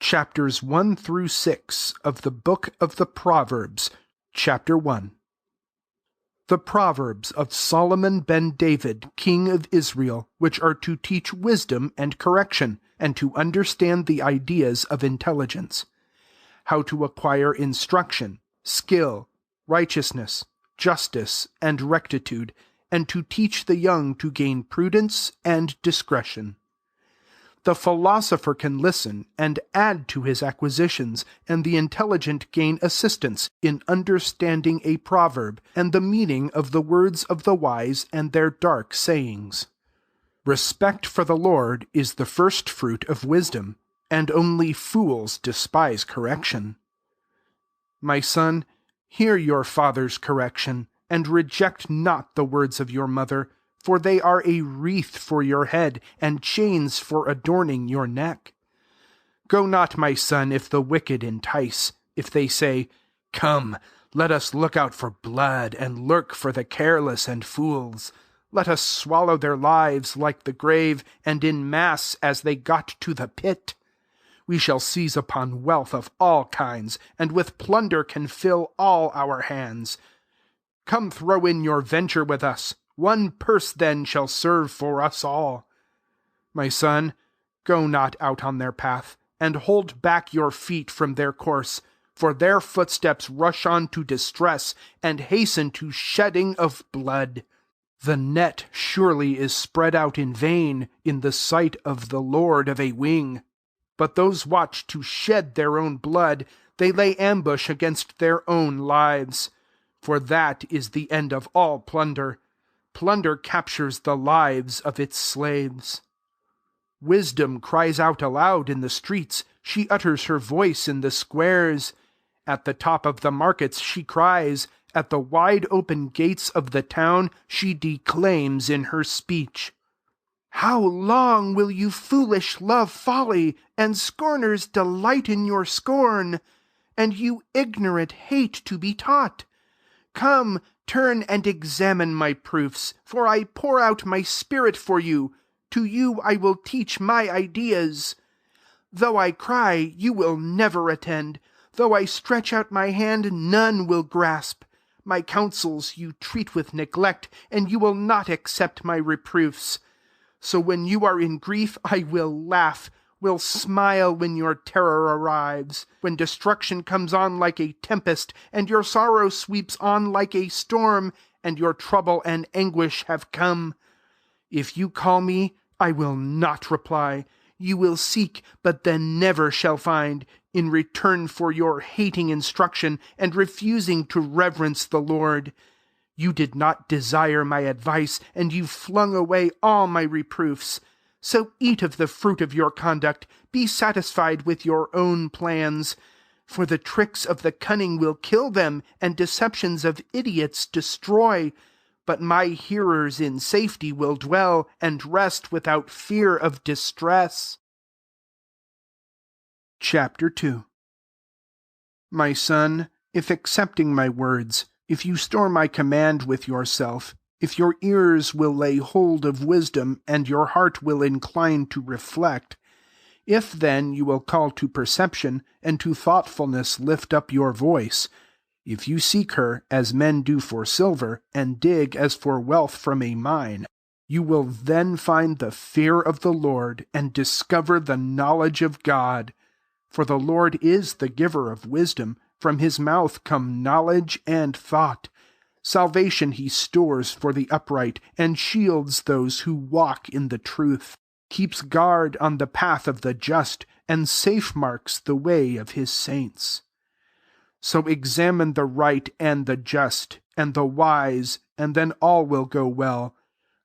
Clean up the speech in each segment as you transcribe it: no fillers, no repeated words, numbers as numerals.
chapters 1 through 6 of the Book of the Proverbs, chapter 1. The Proverbs of Solomon ben David, king of Israel, which are to teach wisdom and correction, and to understand the ideas of intelligence, how to acquire instruction, skill, righteousness, justice, and rectitude, and to teach the young to gain prudence and discretion. The philosopher can listen and add to his acquisitions, and the intelligent gain assistance in understanding a proverb and the meaning of the words of the wise and their dark sayings. Respect for the Lord is the first fruit of wisdom, and only fools despise correction. My son, hear your father's correction, and reject not the words of your mother, for they are a wreath for your head, and chains for adorning your neck. Go not, my son, if the wicked entice, if they say, "Come, let us look out for blood, and lurk for the careless and fools. Let us swallow their lives like the grave, and in mass as they got to the pit. We shall seize upon wealth of all kinds, and with plunder can fill all our hands. Come throw in your venture with us. One purse then shall serve for us all. My son, go not out on their path, and hold back your feet from their course, for their footsteps rush on to distress, and hasten to shedding of blood. The net surely is spread out in vain in the sight of the Lord of a wing. But those watch to shed their own blood, they lay ambush against their own lives. For that is the end of all plunder. Plunder captures the lives of its slaves. Wisdom cries out aloud in the streets. She utters her voice in the squares. At the top of the markets she cries. At the wide open gates of the town she declaims in her speech. How long will you foolish love folly, and scorners delight in your scorn? And you ignorant hate to be taught? Come, turn and examine my proofs, for I pour out my spirit for you. To you I will teach my ideas. Though I cry, you will never attend. Though I stretch out my hand, none will grasp. My counsels you treat with neglect, and you will not accept my reproofs. So when you are in grief, I will laugh, will smile when your terror arrives, when destruction comes on like a tempest, and your sorrow sweeps on like a storm, and your trouble and anguish have come. If you call me, I will not reply. You will seek, but then never shall find, in return for your hating instruction and refusing to reverence the Lord. You did not desire my advice, and you flung away all my reproofs. So eat of the fruit of your conduct, be satisfied with your own plans. For the tricks of the cunning will kill them, and deceptions of idiots destroy. But my hearers in safety will dwell, and rest without fear of distress. Chapter 2. My son, if accepting my words, if you store my command with yourself, if your ears will lay hold of wisdom, and your heart will incline to reflect, if then you will call to perception, and to thoughtfulness lift up your voice, if you seek her as men do for silver, and dig as for wealth from a mine, you will then find the fear of the Lord, and discover the knowledge of God. For the Lord is the giver of wisdom. From his mouth come knowledge and thought. Salvation he stores for the upright, and shields those who walk in the truth. Keeps guard on the path of the just, and safe marks the way of his saints. So examine the right and the just, and the wise, and then all will go well.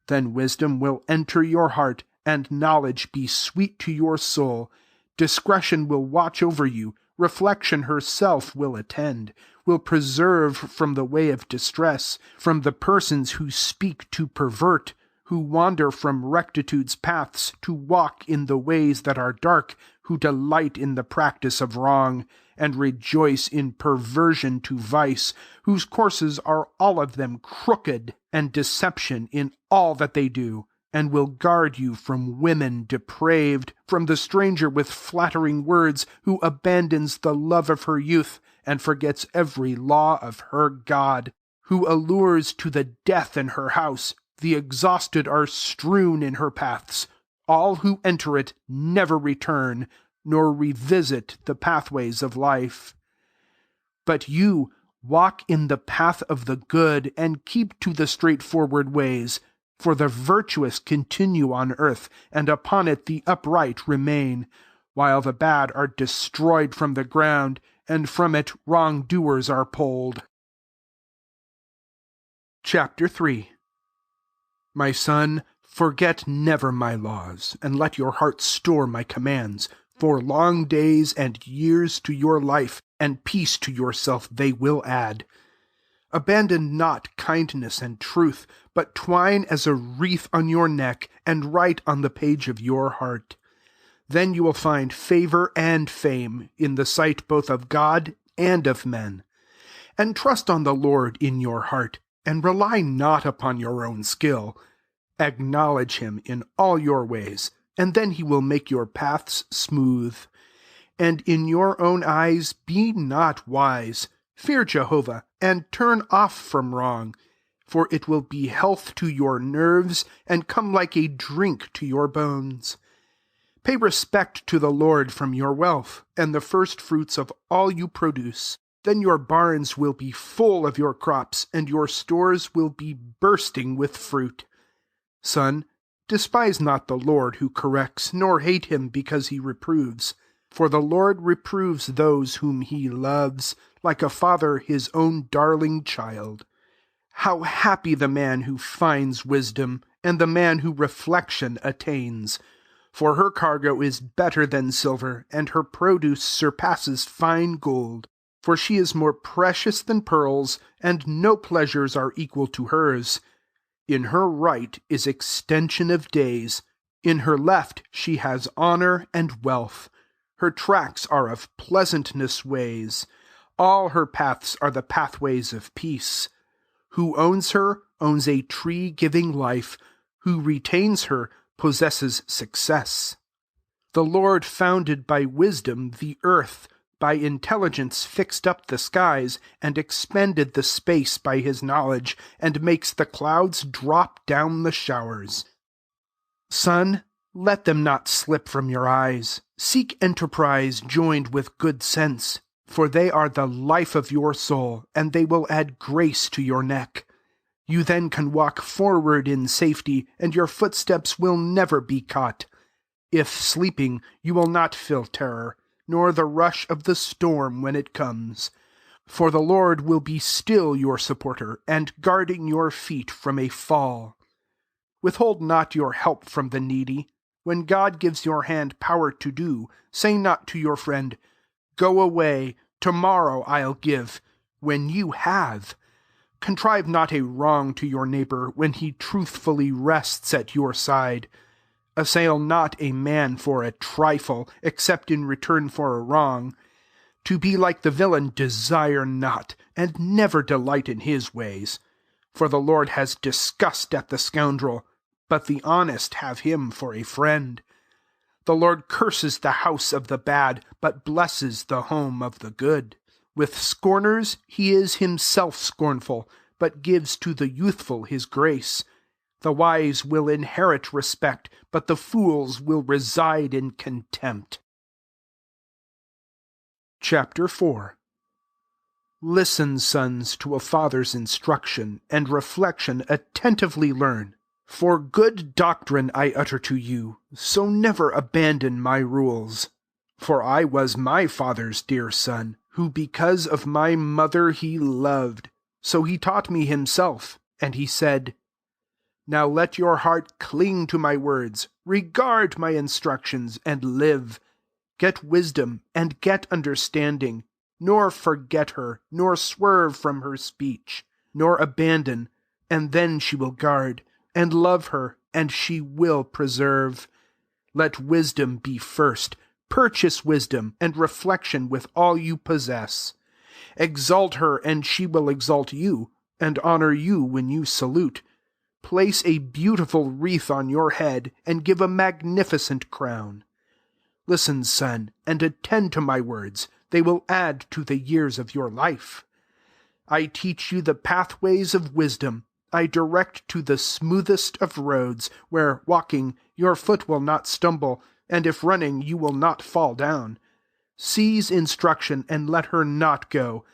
Then wisdom will enter your heart, and knowledge be sweet to your soul. Discretion will watch over you. Reflection herself will attend, will preserve from the way of distress, from the persons who speak to pervert, who wander from rectitude's paths to walk in the ways that are dark, who delight in the practice of wrong, and rejoice in perversion to vice, whose courses are all of them crooked, and deception in all that they do. and will guard you from women depraved, from the stranger with flattering words, who abandons the love of her youth and forgets every law of her God, who allures to the death in her house. The exhausted are strewn in her paths. All who enter it never return, nor revisit the pathways of life. But you walk in the path of the good, and keep to the straightforward ways. For the virtuous continue on earth, and upon it the upright remain, while the bad are destroyed from the ground, and from it wrongdoers are pulled. Chapter 3. My son, forget never my laws, and let your heart store my commands. For long days and years to your life, and peace to yourself they will add. Abandon not kindness and truth, but twine as a wreath on your neck, and write on the page of your heart. Then you will find favor and fame in the sight both of God and of men. And trust on the Lord in your heart, and rely not upon your own skill. Acknowledge him in all your ways, and then he will make your paths smooth. And in your own eyes be not wise. Fear Jehovah, and turn off from wrong, for it will be health to your nerves, and come like a drink to your bones. Pay respect to the Lord from your wealth, and the first fruits of all you produce. Then your barns will be full of your crops, and your stores will be bursting with fruit. Son, despise not the Lord who corrects, nor hate him because he reproves. For the Lord reproves those whom he loves, like a father his own darling child. How happy the man who finds wisdom, and the man who reflection attains. For her cargo is better than silver, and her produce surpasses fine gold. For she is more precious than pearls, and no pleasures are equal to hers. In her right is extension of days. In her left she has honor and wealth. Her tracks are of pleasantness ways. All her paths are the pathways of peace. Who owns her owns a tree giving life. Who retains her possesses success. The Lord founded by wisdom the earth, by intelligence fixed up the skies, and expended the space by his knowledge, and makes the clouds drop down the showers. Son, let them not slip from your eyes. Seek enterprise joined with good sense, for they are the life of your soul, and they will add grace to your neck. You then can walk forward in safety, and your footsteps will never be caught. If sleeping, you will not feel terror, nor the rush of the storm when it comes. For the Lord will be still your supporter, and guarding your feet from a fall. Withhold not your help from the needy. When God gives your hand power to do, say not to your friend, "Go away, tomorrow I'll give," when you have. Contrive not a wrong to your neighbor when he truthfully rests at your side. Assail not a man for a trifle, except in return for a wrong. To be like the villain desire not, and never delight in his ways. For the Lord has disgust at the scoundrel, but the honest have him for a friend. The Lord curses the house of the bad, but blesses the home of the good. With scorners he is himself scornful, but gives to the youthful his grace. The wise will inherit respect, but the fools will reside in contempt. Chapter 4. Listen, sons, to a father's instruction, and reflection attentively learn. For good doctrine I utter to you, so never abandon my rules. For I was my father's dear son, who because of my mother he loved. So he taught me himself, and he said, "Now let your heart cling to my words, regard my instructions, and live. Get wisdom, and get understanding, nor forget her, nor swerve from her speech, nor abandon, and then she will guard, and love her, and she will preserve. Let wisdom be first. Purchase wisdom and reflection with all you possess. Exalt her, and she will exalt you, and honor you when you salute. place a beautiful wreath on your head, and give a magnificent crown. Listen, son, and attend to my words. They will add to the years of your life. I teach you the pathways of wisdom. I direct to the smoothest of roads, where, walking, your foot will not stumble, and if running, you will not fall down. Seize instruction and let her not go.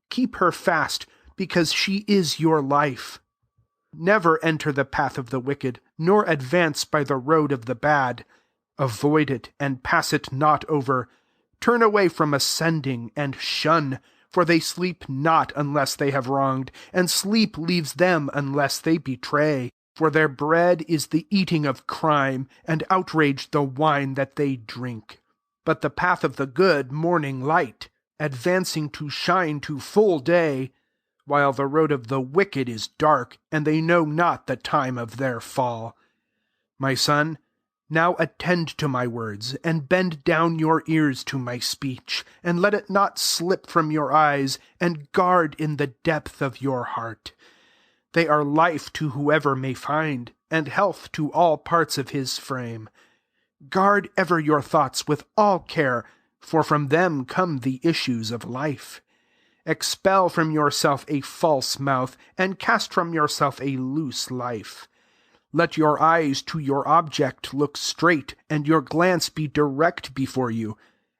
Keep her fast, because she is your life. Never enter the path of the wicked, nor advance by the road of the bad. Avoid it, and pass it not over. Turn away from ascending, and shun, for they sleep not unless they have wronged, and sleep leaves them unless they betray. For their bread is the eating of crime, and outrage the wine that they drink. But the path of the good morning light, advancing to shine to full day, while the road of the wicked is dark, and they know not the time of their fall. My son, now attend to my words, and bend down your ears to my speech, and let it not slip from your eyes, and guard in the depth of your heart. They are life to whoever may find, and health to all parts of his frame. Guard ever your thoughts with all care, for from them come the issues of life. Expel from yourself a false mouth, and cast from yourself a loose life. Let your eyes to your object look straight, and your glance be direct before you.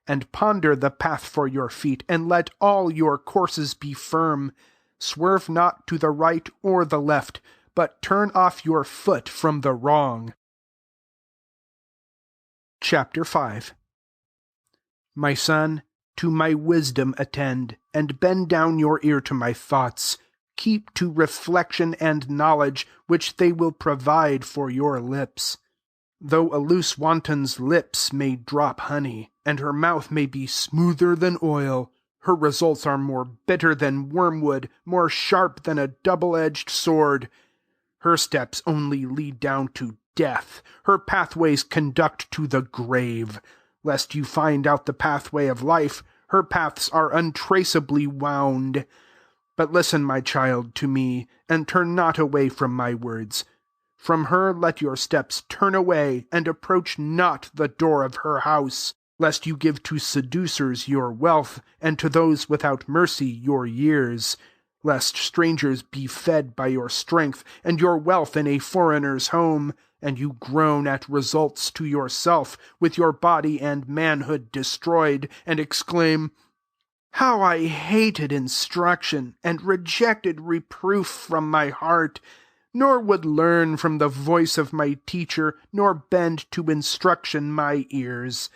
And ponder the path for your feet, and let all your courses be firm. Swerve not to the right or the left, but turn off your foot from the wrong. Chapter 5. My son, to my wisdom attend, and bend down your ear to my thoughts. Keep to reflection and knowledge, which they will provide for your lips. Though a loose wanton's lips may drop honey, and her mouth may be smoother than oil, her results are more bitter than wormwood, more sharp than a double-edged sword. Her steps only lead down to death. Her pathways conduct to the grave. Lest you find out the pathway of life, her paths are untraceably wound. But listen, my child, to me, and turn not away from my words. From her let your steps turn away, and approach not the door of her house, lest you give to seducers your wealth, and to those without mercy your years, lest strangers be fed by your strength, and your wealth in a foreigner's home, and you groan at results to yourself, with your body and manhood destroyed, and exclaim, "How I hated instruction, and rejected reproof from my heart, nor would learn from the voice of my teacher, nor bend to instruction my ears.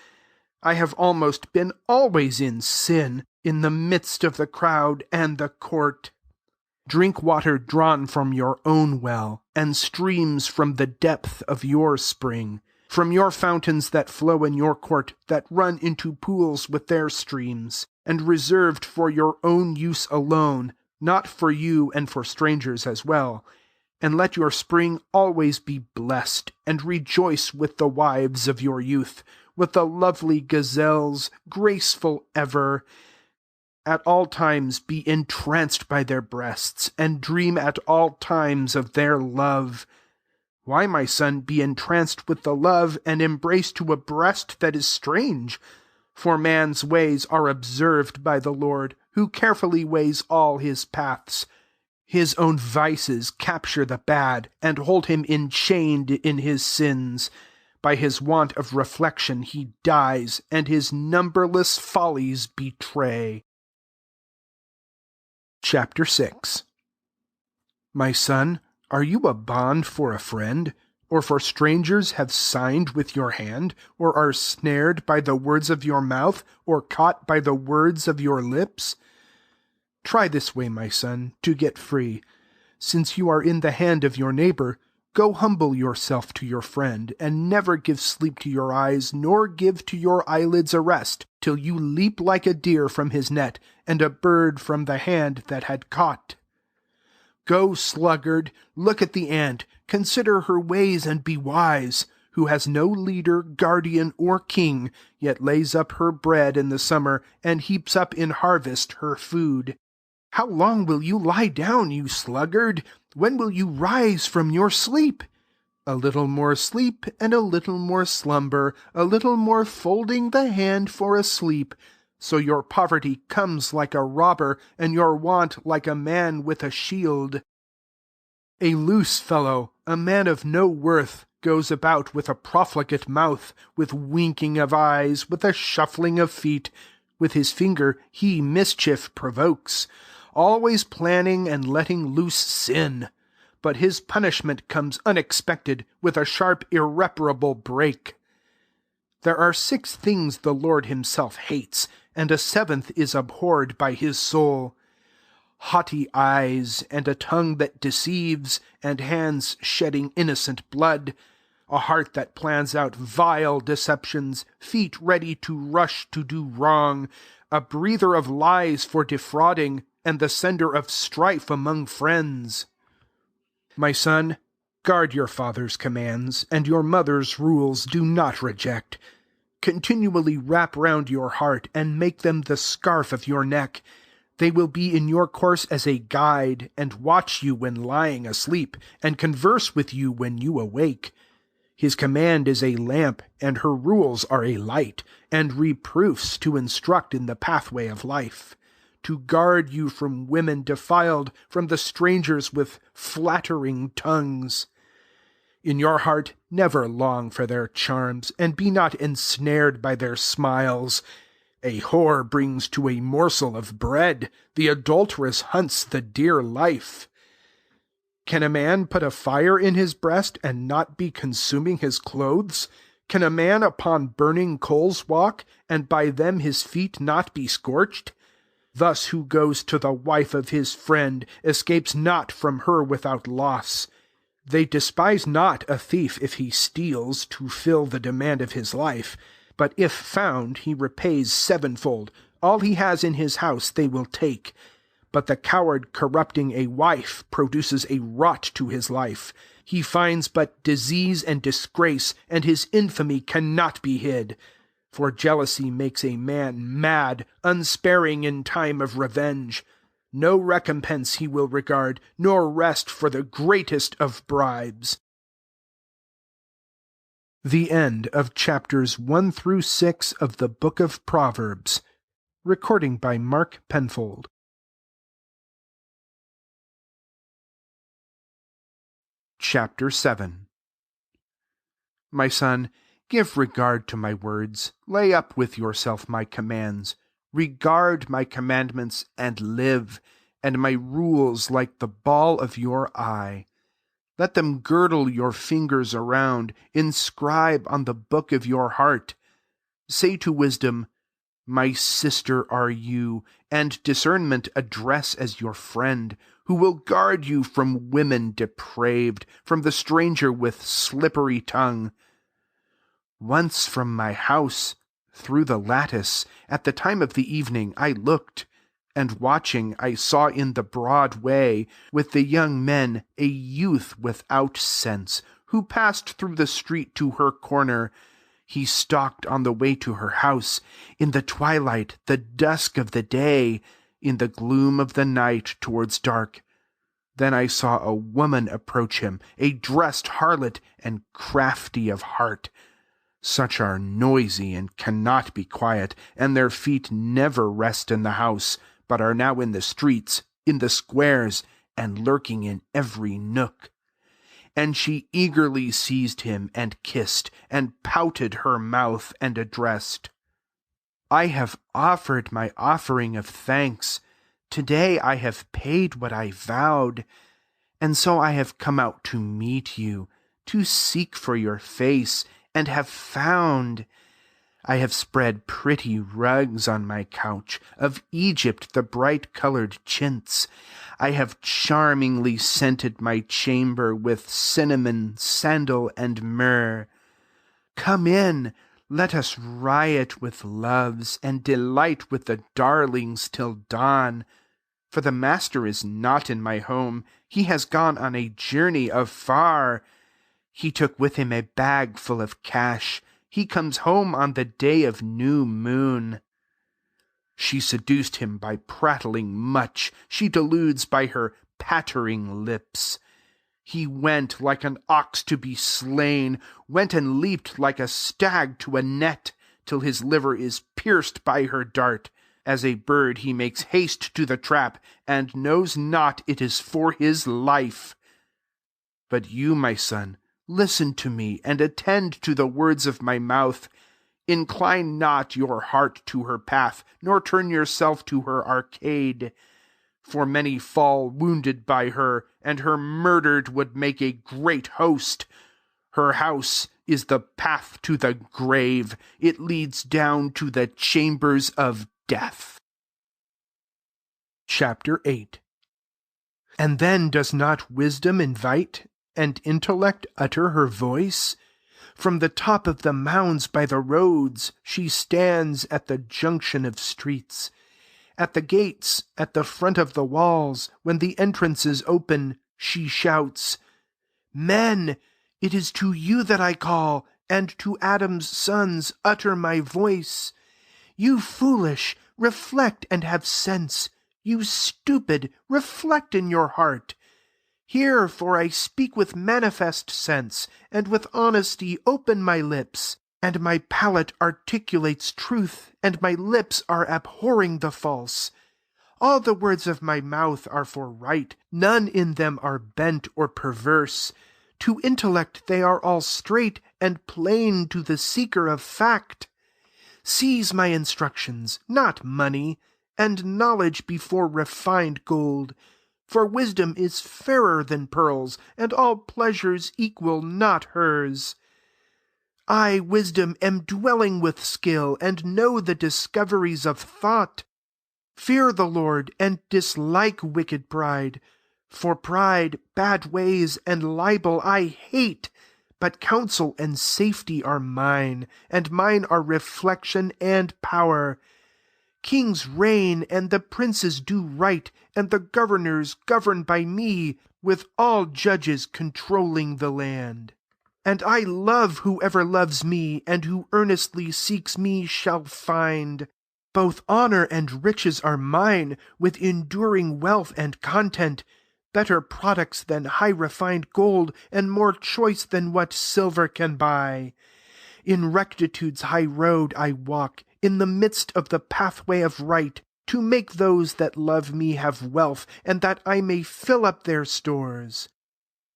I have almost been always in sin, in the midst of the crowd and the court. Drink water drawn from your own well, and streams from the depth of your spring, from your fountains that flow in your court, that run into pools with their streams, and reserved for your own use alone, not for you and for strangers as well. And let your spring always be blessed, and rejoice with the wives of your youth, with the lovely gazelles, graceful ever. At all times be entranced by their breasts, and dream at all times of their love. Why, my son, be entranced with the love, and embrace to a breast that is strange? For man's ways are observed by the Lord, who carefully weighs all his paths. His own vices capture the bad, and hold him enchained in his sins. By his want of reflection he dies, and his numberless follies betray. Chapter 6. My son, are you a bond for a friend? Or for strangers have signed with your hand? Or are snared by the words of your mouth? Or caught by the words of your lips? Try this way, my son, to get free. Since you are in the hand of your neighbor, go humble yourself to your friend, and never give sleep to your eyes, nor give to your eyelids a rest, till you leap like a deer from his net, and a bird from the hand that had caught. Go, sluggard, look at the ant, consider her ways and be wise, who has no leader, guardian, or king, yet lays up her bread in the summer, and heaps up in harvest her food. How long will you lie down, you sluggard? When will you rise from your sleep? A little more sleep, and a little more slumber, a little more folding the hand for a sleep. So your poverty comes like a robber, and your want like a man with a shield. A loose fellow, a man of no worth, goes about with a profligate mouth, with winking of eyes, with a shuffling of feet. With his finger he mischief provokes, always planning and letting loose sin. But his punishment comes unexpected, with a sharp, irreparable break. There are 6 things the Lord himself hates, and a 7th is abhorred by his soul: haughty eyes, and a tongue that deceives, and hands shedding innocent blood, a heart that plans out vile deceptions, feet ready to rush to do wrong, a breather of lies for defrauding, and the sender of strife among friends. My son, guard your father's commands, and your mother's rules do not reject. Continually wrap round your heart, and make them the scarf of your neck. They will be in your course as a guide, and watch you when lying asleep, and converse with you when you awake. His command is a lamp, and her rules are a light, and reproofs to instruct in the pathway of life, to guard you from women defiled, from the strangers with flattering tongues. In your heart never long for their charms, and be not ensnared by their smiles. A whore brings to a morsel of bread, the adulteress hunts the dear life. Can a man put a fire in his breast, and not be consuming his clothes? Can a man upon burning coals walk, and by them his feet not be scorched? Thus who goes to the wife of his friend escapes not from her without loss. They despise not a thief if he steals, to fill the demand of his life. But if found, he repays 7-fold. All he has in his house they will take. But the coward corrupting a wife produces a rot to his life. He finds but disease and disgrace, and his infamy cannot be hid. For jealousy makes a man mad, unsparing in time of revenge. No recompense he will regard, nor rest for the greatest of bribes. The end of chapters 1 through 6 of the Book of Proverbs. Recording by Mark Penfold. Chapter 7. My son, give regard to my words, lay up with yourself my commands. Regard my commandments and live, and my rules like the ball of your eye. Let them girdle your fingers around, inscribe on the book of your heart. Say to wisdom, my sister are you, and discernment address as your friend, who will guard you from women depraved, from the stranger with slippery tongue. Once from my house, through the lattice, at the time of the evening, I looked, and watching, I saw in the broad way, with the young men, a youth without sense, who passed through the street to her corner. He stalked on the way to her house, in the twilight, the dusk of the day, in the gloom of the night towards dark. Then I saw a woman approach him, a dressed harlot and crafty of heart. Such are noisy and cannot be quiet, and their feet never rest in the house, but are now in the streets, in the squares, and lurking in every nook. And she eagerly seized him and kissed, and pouted her mouth and addressed, I have offered my offering of thanks. Today I have paid what I vowed. And so I have come out to meet you, to seek for your face, and have found. I have spread pretty rugs on my couch, of Egypt the bright-colored chintz. I have charmingly scented my chamber with cinnamon, sandal, and myrrh. Come in, let us riot with loves, and delight with the darlings till dawn. For the master is not in my home, he has gone on a journey afar. He took with him a bag full of cash. He comes home on the day of new moon. She seduced him by prattling much. She deludes by her pattering lips. He went like an ox to be slain, went and leaped like a stag to a net, till his liver is pierced by her dart. As a bird he makes haste to the trap, and knows not it is for his life. But you, my son, listen to me, and attend to the words of my mouth. Incline not your heart to her path, nor turn yourself to her arcade. For many fall wounded by her, and her murdered would make a great host. Her house is the path to the grave. It leads down to the chambers of death. Chapter 8. And then does not wisdom invite, and intellect utter her voice? From the top of the mounds by the roads, she stands at the junction of streets. At the gates, at the front of the walls, when the entrances open, she shouts, Men, it is to you that I call, and to Adam's sons utter my voice. You foolish, reflect and have sense. You stupid, reflect in your heart. Hear, for I speak with manifest sense, and with honesty open my lips. And my palate articulates truth, and my lips are abhorring the false. All the words of my mouth are for right, none in them are bent or perverse. To intellect they are all straight, and plain to the seeker of fact. Seize my instructions, not money, and knowledge before refined gold. For wisdom is fairer than pearls, and all pleasures equal not hers. I, wisdom, am dwelling with skill, and know the discoveries of thought. Fear the Lord, and dislike wicked pride. For pride, bad ways, and libel I hate. But counsel and safety are mine, and mine are reflection and power. Kings reign, and the princes do right, and the governors govern by me, with all judges controlling the land. And I love whoever loves me, and who earnestly seeks me shall find. Both honor and riches are mine, with enduring wealth and content, better products than high refined gold, and more choice than what silver can buy. In rectitude's high road I walk, in the midst of the pathway of right, to make those that love me have wealth, and that I may fill up their stores.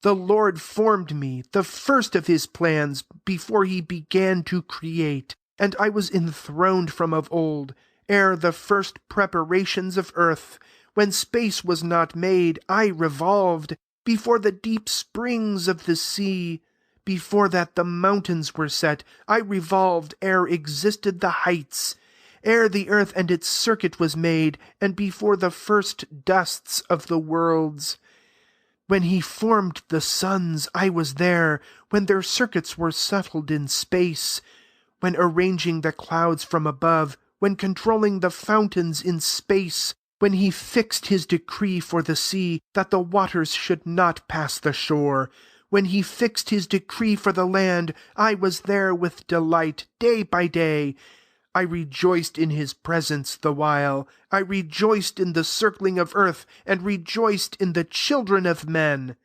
The Lord formed me, the first of his plans, before he began to create, and I was enthroned from of old, ere the first preparations of earth. When space was not made, I revolved, before the deep springs of the sea. Before that the mountains were set, I revolved ere existed the heights. Ere the earth and its circuit was made, and before the first dusts of the worlds. When he formed the suns, I was there, when their circuits were settled in space. When arranging the clouds from above, when controlling the fountains in space. When he fixed his decree for the sea, that the waters should not pass the shore. When he fixed his decree for the land, I was there with delight, day by day. I rejoiced in his presence the while. I rejoiced in the circling of earth, and rejoiced in the children of men.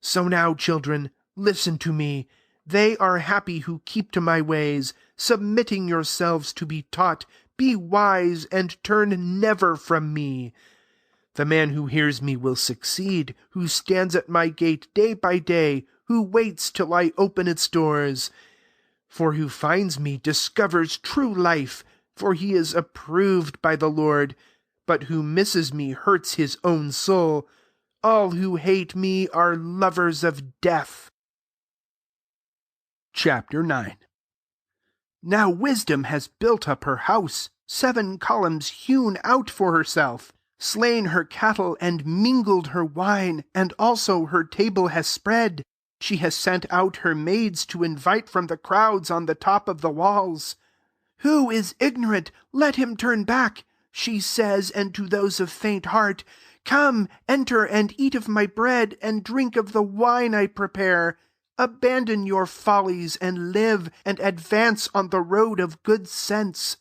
So now, children, listen to me. They are happy who keep to my ways, submitting yourselves to be taught. Be wise, and turn never from me. The man who hears me will succeed, who stands at my gate day by day, who waits till I open its doors. For who finds me discovers true life, for he is approved by the Lord. But who misses me hurts his own soul. All who hate me are lovers of death. Chapter 9. Now wisdom has built up her house, 7 columns hewn out for herself, slain her cattle and mingled her wine, and also her table has spread. She has sent out her maids to invite from the crowds on the top of the walls. Who is ignorant, let him turn back, she says, and to those of faint heart, Come, enter and eat of my bread, and drink of the wine I prepare. Abandon your follies and live, and advance on the road of good sense.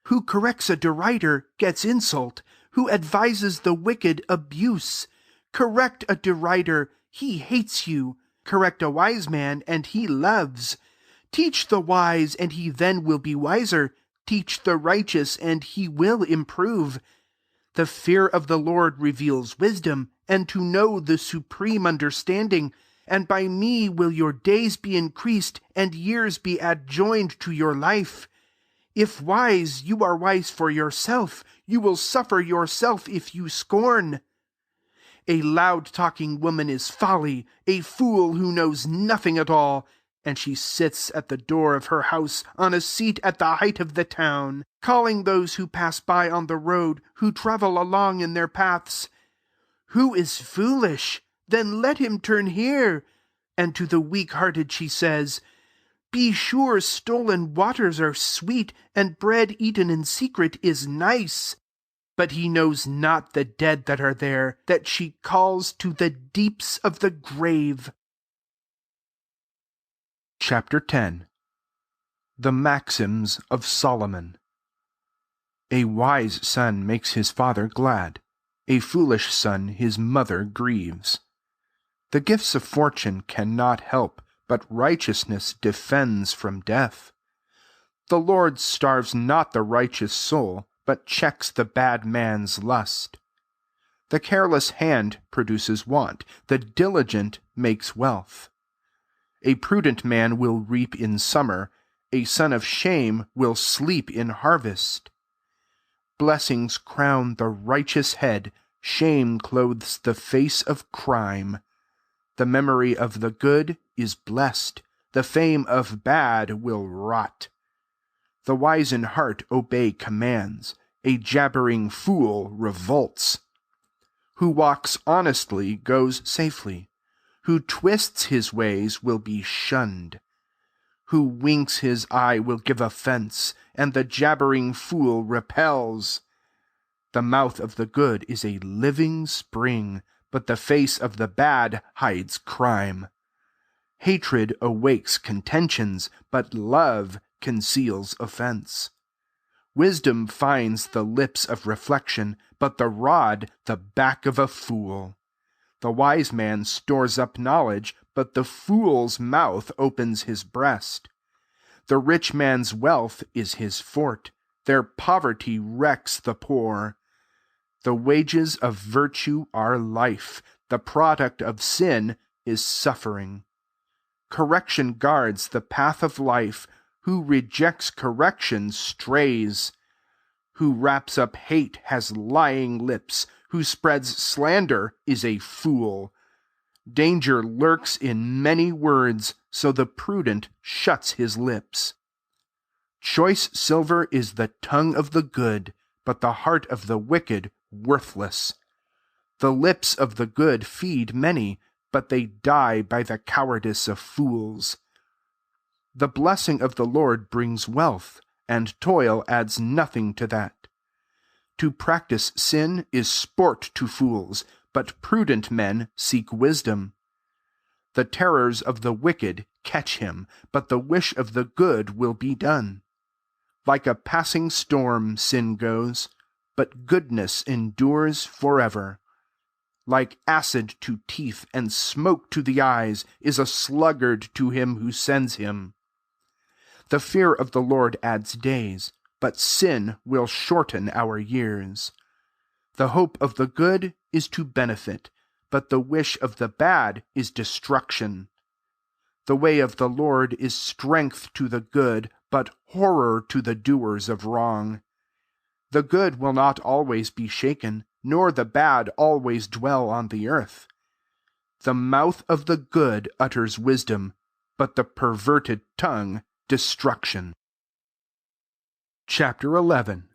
Who corrects a derider gets insult, who advises the wicked abuse. Correct a derider, he hates you. Correct a wise man, and he loves. Teach the wise, and he then will be wiser. Teach the righteous, and he will improve. The fear of the Lord reveals wisdom, and to know the supreme understanding. And by me will your days be increased, and years be adjoined to your life. If wise, you are wise for yourself. You will suffer yourself if you scorn. A loud-talking woman is folly, a fool who knows nothing at all. And she sits at the door of her house, on a seat at the height of the town, calling those who pass by on the road, who travel along in their paths. Who is foolish? Then let him turn here. And to the weak-hearted she says, be sure stolen waters are sweet, and bread eaten in secret is nice. But he knows not the dead that are there, that she calls to the deeps of the grave. Chapter 10. The Maxims of Solomon. A wise son makes his father glad. A foolish son his mother grieves. The gifts of fortune cannot help, but righteousness defends from death. The Lord starves not the righteous soul, but checks the bad man's lust. The careless hand produces want, the diligent makes wealth. A prudent man will reap in summer, a son of shame will sleep in harvest. Blessings crown the righteous head, shame clothes the face of crime. The memory of the good is blessed, the fame of bad will rot. The wise in heart obey commands, a jabbering fool revolts. Who walks honestly goes safely, who twists his ways will be shunned. Who winks his eye will give offense, and the jabbering fool repels. The mouth of the good is a living spring, but the face of the bad hides crime. Hatred awakes contentions, but love conceals offense. Wisdom finds the lips of reflection, but the rod the back of a fool. The wise man stores up knowledge, but the fool's mouth opens his breast. The rich man's wealth is his fort, their poverty wrecks the poor. The wages of virtue are life, the product of sin is suffering. Correction guards the path of life, who rejects correction strays. Who wraps up hate has lying lips, who spreads slander is a fool. Danger lurks in many words, so the prudent shuts his lips. Choice silver is the tongue of the good, but the heart of the wicked worthless. The lips of the good feed many, but they die by the cowardice of fools. The blessing of the Lord brings wealth, and toil adds nothing to that. To practice sin is sport to fools, but prudent men seek wisdom. The terrors of the wicked catch him, but the wish of the good will be done. Like a passing storm sin goes, but goodness endures forever. Like acid to teeth and smoke to the eyes is a sluggard to him who sends him. The fear of the Lord adds days, but sin will shorten our years. The hope of the good is to benefit, but the wish of the bad is destruction. The way of the Lord is strength to the good, but horror to the doers of wrong. The good will not always be shaken, nor the bad always dwell on the earth. The mouth of the good utters wisdom, but the perverted tongue destruction. Chapter 11.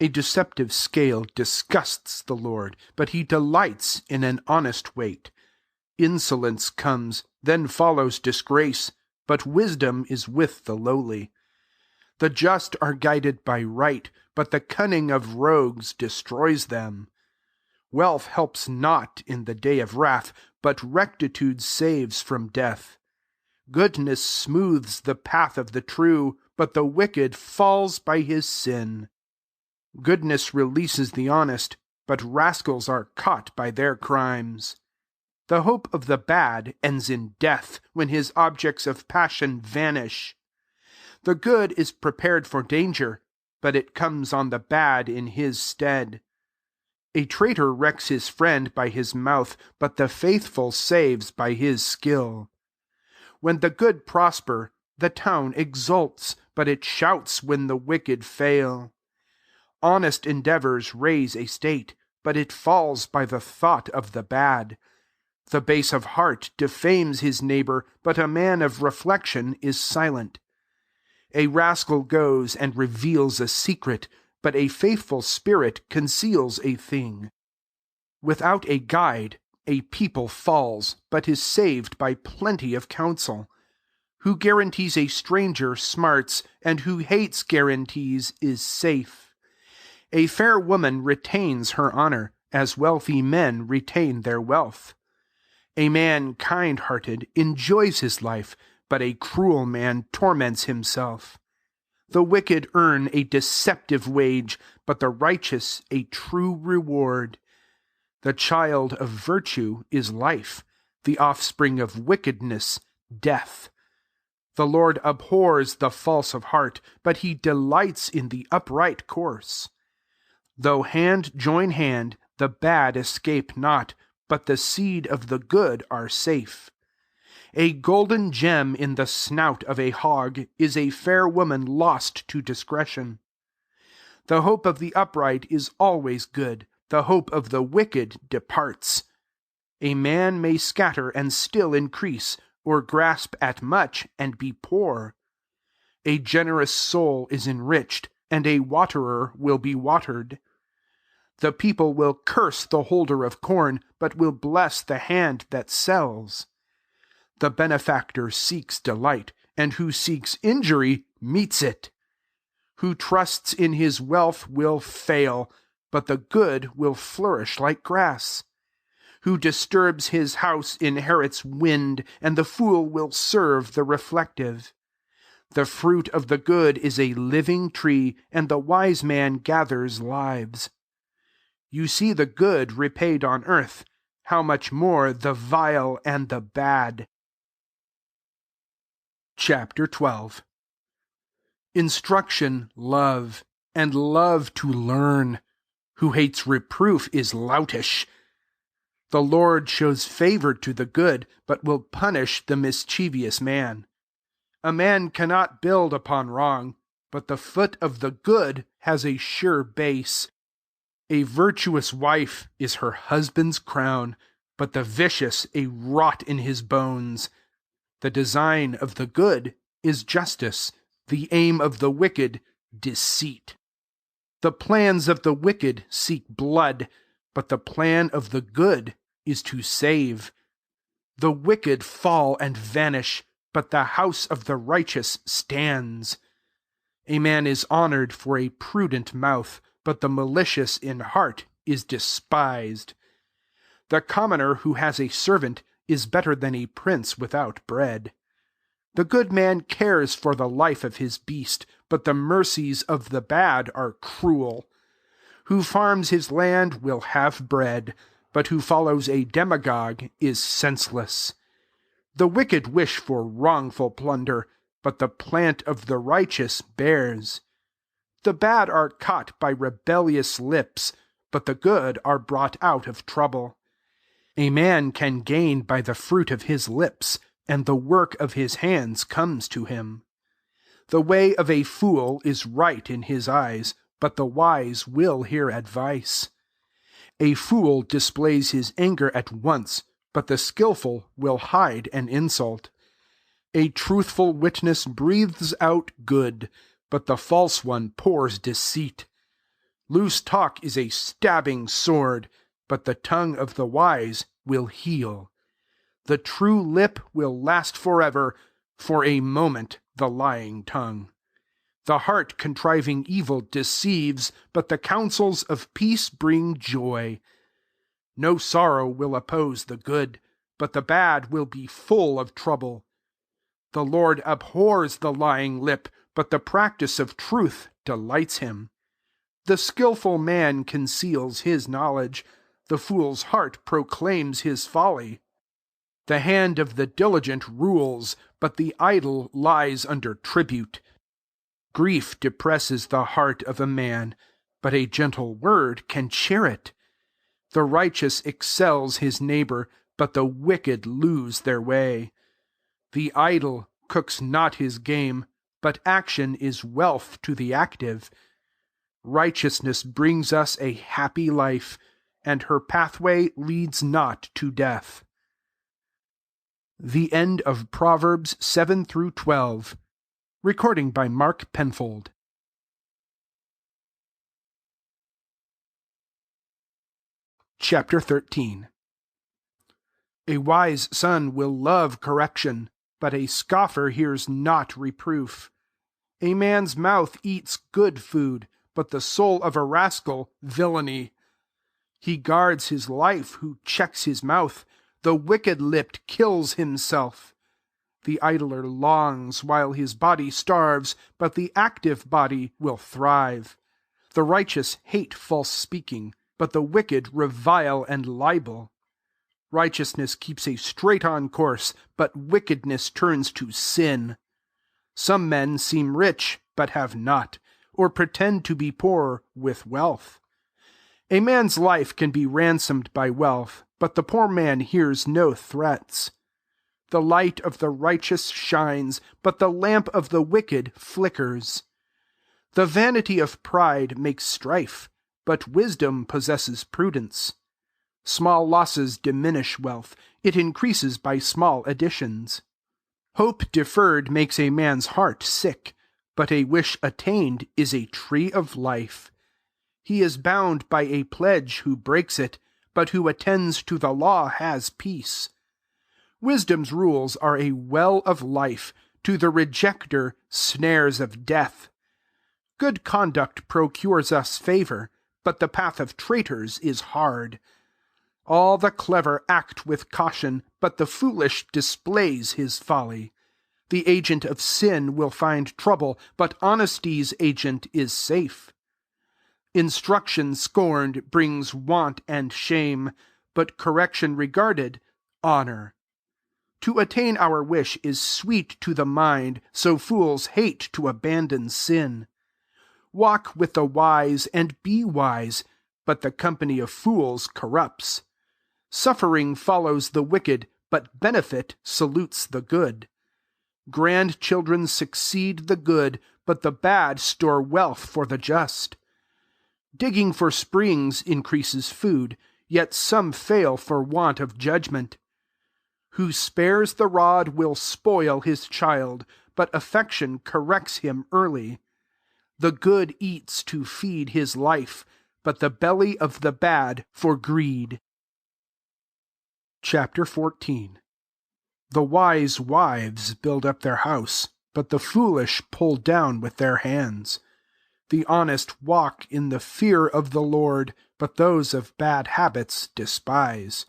A deceptive scale disgusts the Lord, but he delights in an honest weight. Insolence comes, then follows disgrace, but wisdom is with the lowly. The just are guided by right, but the cunning of rogues destroys them. Wealth helps not in the day of wrath, but rectitude saves from death. Goodness smooths the path of the true, but the wicked falls by his sin. Goodness releases the honest, but rascals are caught by their crimes. The hope of the bad ends in death when his objects of passion vanish. The good is prepared for danger, but it comes on the bad in his stead. A traitor wrecks his friend by his mouth, but the faithful saves by his skill. When the good prosper, the town exults, but it shouts when the wicked fail. Honest endeavors raise a state, but it falls by the thought of the bad. The base of heart defames his neighbor, but a man of reflection is silent. A rascal goes and reveals a secret, but a faithful spirit conceals a thing. Without a guide, a people falls, but is saved by plenty of counsel. Who guarantees a stranger smarts, and who hates guarantees is safe. A fair woman retains her honor, as wealthy men retain their wealth. A man kind-hearted enjoys his life, but a cruel man torments himself. The wicked earn a deceptive wage, but the righteous a true reward. The child of virtue is life, the offspring of wickedness, death. The Lord abhors the false of heart, but he delights in the upright course. Though hand join hand, the bad escape not, but the seed of the good are safe. A golden gem in the snout of a hog is a fair woman lost to discretion. The hope of the upright is always good, the hope of the wicked departs. A man may scatter and still increase, or grasp at much and be poor. A generous soul is enriched, and a waterer will be watered. The people will curse the holder of corn, but will bless the hand that sells. The benefactor seeks delight, and who seeks injury meets it. Who trusts in his wealth will fail, but the good will flourish like grass. Who disturbs his house inherits wind, and the fool will serve the reflective. The fruit of the good is a living tree, and the wise man gathers lives. You see the good repaid on earth, how much more the vile and the bad. Chapter 12. Instruction love, and love to learn. Who hates reproof is loutish. The Lord shows favor to the good, but will punish the mischievous man. A man cannot build upon wrong, but the foot of the good has a sure base. A virtuous wife is her husband's crown, but the vicious a rot in his bones. The design of the good is justice, the aim of the wicked, deceit. The plans of the wicked seek blood, but the plan of the good is to save. The wicked fall and vanish, but the house of the righteous stands. A man is honored for a prudent mouth, but the malicious in heart is despised. The commoner who has a servant is better than a prince without bread. The good man cares for the life of his beast, but the mercies of the bad are cruel. Who farms his land will have bread, but who follows a demagogue is senseless. The wicked wish for wrongful plunder, but the plant of the righteous bears. The bad are caught by rebellious lips, but the good are brought out of trouble. A man can gain by the fruit of his lips, and the work of his hands comes to him. The way of a fool is right in his eyes, but the wise will hear advice. A fool displays his anger at once, but the skillful will hide an insult. A truthful witness breathes out good, but the false one pours deceit. Loose talk is a stabbing sword, but the tongue of the wise will heal. The true lip will last forever, for a moment the lying tongue. The heart contriving evil deceives, but the counsels of peace bring joy. No sorrow will oppose the good, but the bad will be full of trouble. The Lord abhors the lying lip, but the practice of truth delights him. The skillful man conceals his knowledge, the fool's heart proclaims his folly. The hand of the diligent rules, but the idle lies under tribute. Grief depresses the heart of a man, but a gentle word can cheer it. The righteous excels his neighbor, but the wicked lose their way. The idle cooks not his game, but action is wealth to the active. Righteousness brings us a happy life, and her pathway leads not to death. The end of Proverbs 7 through 12. Recording by Mark Penfold. Chapter 13. A wise son will love correction, but a scoffer hears not reproof. A man's mouth eats good food, but the soul of a rascal villainy. He guards his life who checks his mouth. The wicked-lipped kills himself. The idler longs while his body starves, but the active body will thrive. The righteous hate false speaking, but the wicked revile and libel. Righteousness keeps a straight-on course, but wickedness turns to sin. Some men seem rich, but have not, or pretend to be poor with wealth. A man's life can be ransomed by wealth, but the poor man hears no threats. The light of the righteous shines, but the lamp of the wicked flickers. The vanity of pride makes strife, but wisdom possesses prudence. Small losses diminish wealth, it increases by small additions. Hope deferred makes a man's heart sick, but a wish attained is a tree of life. He is bound by a pledge who breaks it, but who attends to the law has peace. Wisdom's rules are a well of life, to the rejecter snares of death. Good conduct procures us favor, but the path of traitors is hard. All the clever act with caution, but the foolish displays his folly. The agent of sin will find trouble, but honesty's agent is safe. Instruction scorned brings want and shame, but correction regarded, honor. To attain our wish is sweet to the mind, so fools hate to abandon sin. Walk with the wise and be wise, but the company of fools corrupts. Suffering follows the wicked, but benefit salutes the good. Grandchildren succeed the good, but the bad store wealth for the just. Digging for springs increases food, yet some fail for want of judgment. Who spares the rod will spoil his child, but affection corrects him early. The good eats to feed his life, but the belly of the bad for greed. Chapter 14. The wise wives build up their house, but the foolish pull down with their hands. The honest walk in the fear of the Lord, but those of bad habits despise.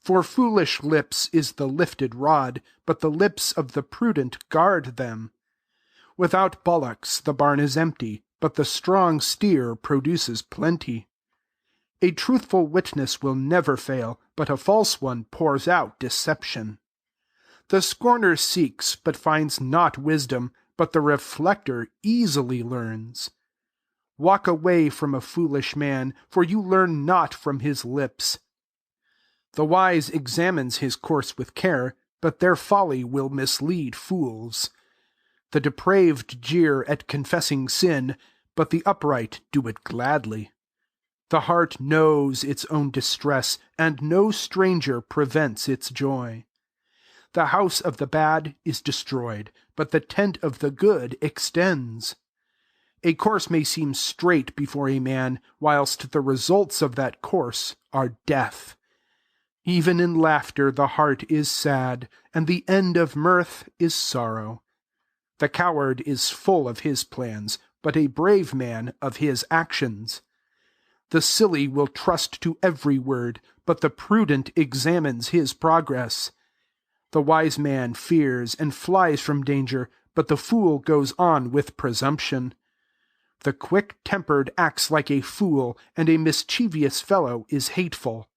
For foolish lips is the lifted rod, but the lips of the prudent guard them. Without bullocks the barn is empty, but the strong steer produces plenty. A truthful witness will never fail, but a false one pours out deception. The scorner seeks, but finds not wisdom, but the reflector easily learns. Walk away from a foolish man, for you learn not from his lips. The wise examines his course with care, but their folly will mislead fools. The depraved jeer at confessing sin, but the upright do it gladly. The heart knows its own distress, and no stranger prevents its joy. The house of the bad is destroyed, but the tent of the good extends. A course may seem straight before a man, whilst the results of that course are death. Even in laughter the heart is sad, and the end of mirth is sorrow. The coward is full of his plans, but a brave man of his actions. The silly will trust to every word, but the prudent examines his progress. The wise man fears and flies from danger, but the fool goes on with presumption. The quick-tempered acts like a fool, and a mischievous fellow is hateful.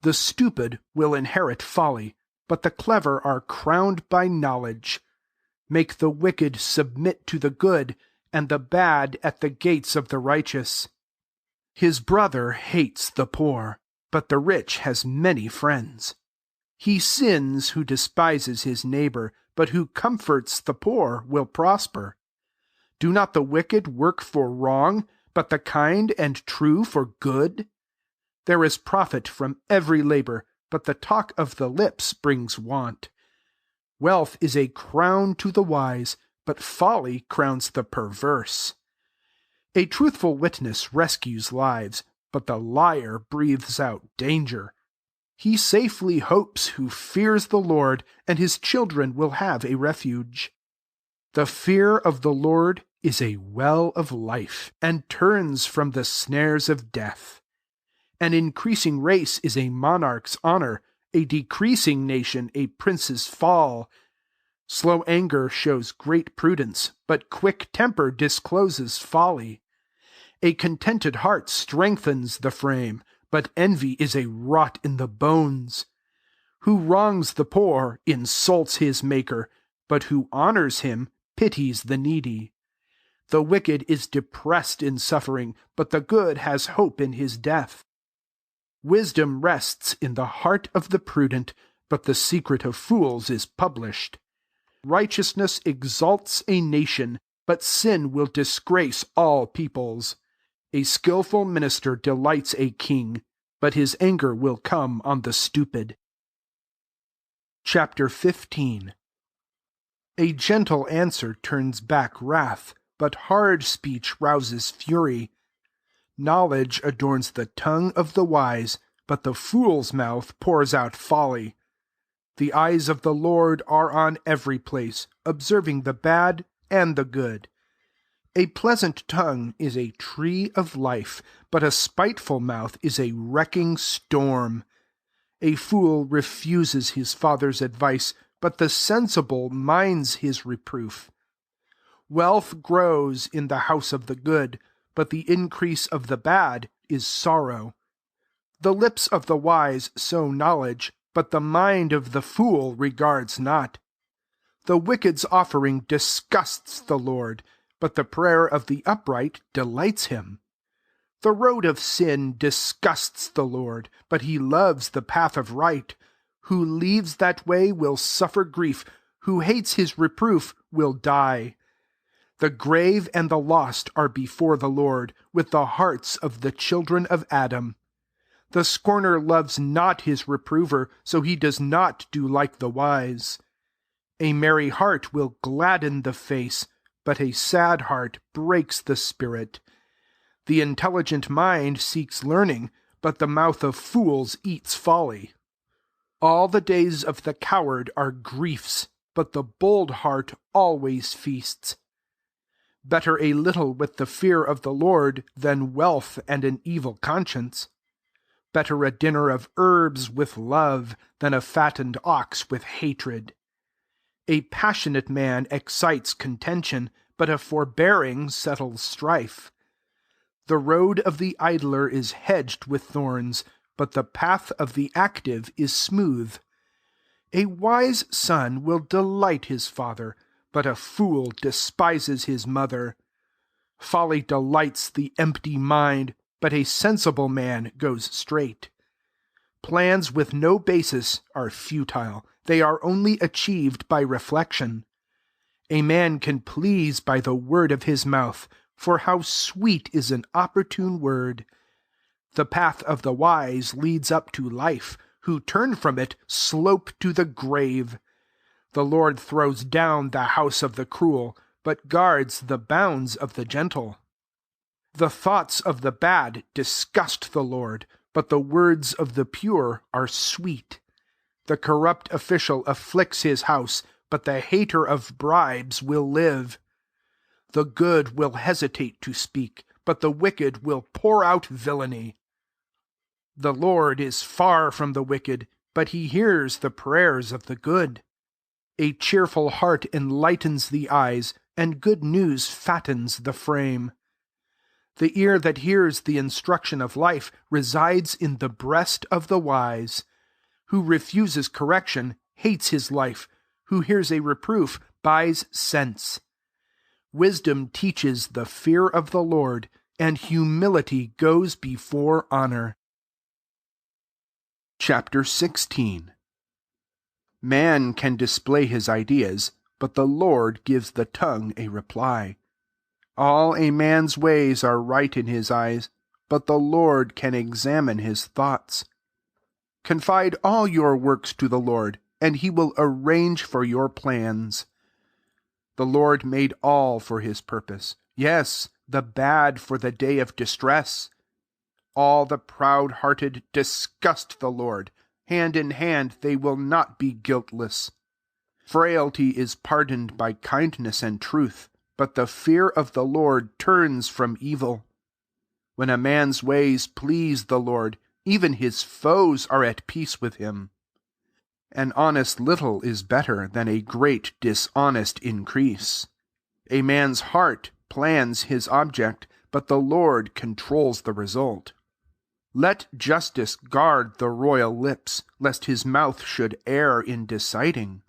The stupid will inherit folly, but the clever are crowned by knowledge. Make the wicked submit to the good, and the bad at the gates of the righteous. His brother hates the poor, but the rich has many friends. He sins who despises his neighbor, but who comforts the poor will prosper. Do not the wicked work for wrong, but the kind and true for good? There is profit from every labor, but the talk of the lips brings want. Wealth is a crown to the wise, but folly crowns the perverse. A truthful witness rescues lives, but the liar breathes out danger. He safely hopes who fears the Lord, and his children will have a refuge. The fear of the Lord is a well of life, and turns from the snares of death. An increasing race is a monarch's honor, a decreasing nation a prince's fall. Slow anger shows great prudence, but quick temper discloses folly. A contented heart strengthens the frame, but envy is a rot in the bones. Who wrongs the poor insults his maker, but who honors him pities the needy. The wicked is depressed in suffering, but the good has hope in his death. Wisdom rests in the heart of the prudent, but the secret of fools is published. Righteousness exalts a nation, but sin will disgrace all peoples. A skillful minister delights a king, but his anger will come on the stupid. Chapter 15. A gentle answer turns back wrath, but hard speech rouses fury. Knowledge adorns the tongue of the wise, but the fool's mouth pours out folly. The eyes of the Lord are on every place, observing the bad and the good. A pleasant tongue is a tree of life, but a spiteful mouth is a wrecking storm. A fool refuses his father's advice, but the sensible minds his reproof. Wealth grows in the house of the good, but the increase of the bad is sorrow. The lips of the wise sow knowledge, but the mind of the fool regards not. The wicked's offering disgusts the Lord, but the prayer of the upright delights him. The road of sin disgusts the Lord, but he loves the path of right. Who leaves that way will suffer grief, who hates his reproof will die. The grave and the lost are before the Lord, with the hearts of the children of Adam. The scorner loves not his reprover, so he does not do like the wise. A merry heart will gladden the face, but a sad heart breaks the spirit. The intelligent mind seeks learning, but the mouth of fools eats folly. All the days of the coward are griefs, but the bold heart always feasts. Better a little with the fear of the Lord than wealth and an evil conscience. Better a dinner of herbs with love than a fattened ox with hatred. A passionate man excites contention, but a forbearing settles strife. The road of the idler is hedged with thorns, but the path of the active is smooth. A wise son will delight his father, but a fool despises his mother. Folly delights the empty mind, but a sensible man goes straight. Plans with no basis are futile. They are only achieved by reflection. A man can please by the word of his mouth, for how sweet is an opportune word. The path of the wise leads up to life, who turn from it slope to the grave. The Lord throws down the house of the cruel, but guards the bounds of the gentle. The thoughts of the bad disgust the Lord, but the words of the pure are sweet. The corrupt official afflicts his house, but the hater of bribes will live. The good will hesitate to speak, but the wicked will pour out villainy. The Lord is far from the wicked, but he hears the prayers of the good. A cheerful heart enlightens the eyes, and good news fattens the frame. The ear that hears the instruction of life resides in the breast of the wise. Who refuses correction hates his life. Who hears a reproof buys sense. Wisdom teaches the fear of the Lord, and humility goes before honor. Chapter 16. Man can display his ideas, but the Lord gives the tongue a reply. All a man's ways are right in his eyes, but the Lord can examine his thoughts. Confide all your works to the Lord, and he will arrange for your plans. The Lord made all for his purpose, yes, the bad for the day of distress. All the proud-hearted disgust the Lord. Hand in hand they will not be guiltless. Frailty is pardoned by kindness and truth, but the fear of the Lord turns from evil. When a man's ways please the Lord, even his foes are at peace with him. An honest little is better than a great dishonest increase. A man's heart plans his object, but the Lord controls the result. Let justice guard the royal lips, lest his mouth should err in deciding.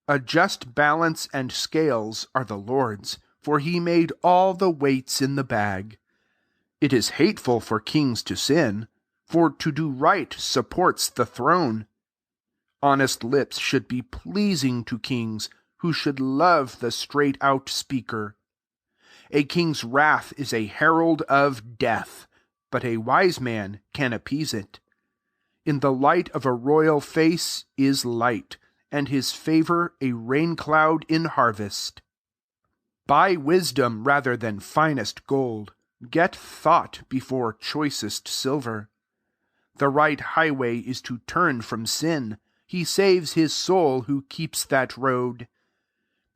A just balance and scales are the Lord's, for he made all the weights in the bag. It is hateful for kings to sin, for to do right supports the throne. Honest lips should be pleasing to kings, who should love the straight-out speaker. A king's wrath is a herald of death, but a wise man can appease it. In the light of a royal face is light, and his favor a rain cloud in harvest. Buy wisdom rather than finest gold. Get thought before choicest silver. The right highway is to turn from sin. He saves his soul who keeps that road.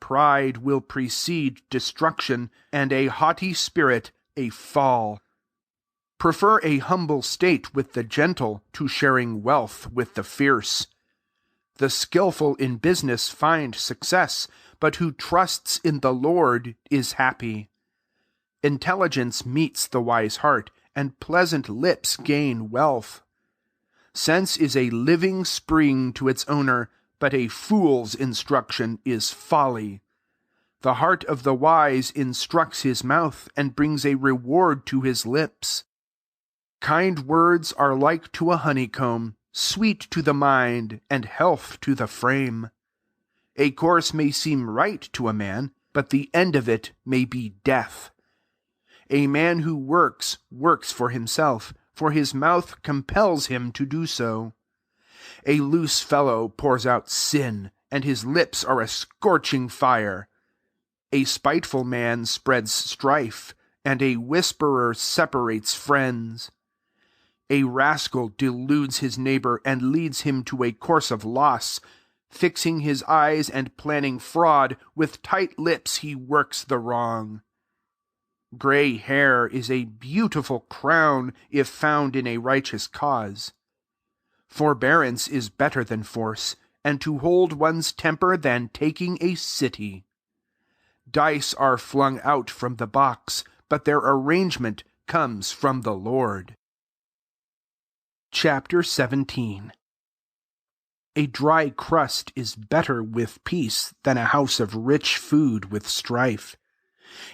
Pride will precede destruction, and a haughty spirit a fall. Prefer a humble state with the gentle to sharing wealth with the fierce. The skillful in business find success, but who trusts in the Lord is happy. Intelligence meets the wise heart, and pleasant lips gain wealth. Sense is a living spring to its owner, but a fool's instruction is folly. The heart of the wise instructs his mouth, and brings a reward to his lips. Kind words are like to a honeycomb, sweet to the mind, and health to the frame. A course may seem right to a man, but the end of it may be death. A man who works for himself, for his mouth compels him to do so. A loose fellow pours out sin, and his lips are a scorching fire. A spiteful man spreads strife, and a whisperer separates friends. A rascal deludes his neighbor and leads him to a course of loss. Fixing his eyes and planning fraud, with tight lips he works the wrong. Gray hair is a beautiful crown if found in a righteous cause. Forbearance is better than force, and to hold one's temper than taking a city. Dice are flung out from the box, but their arrangement comes from the Lord. Chapter 17. A dry crust is better with peace than a house of rich food with strife.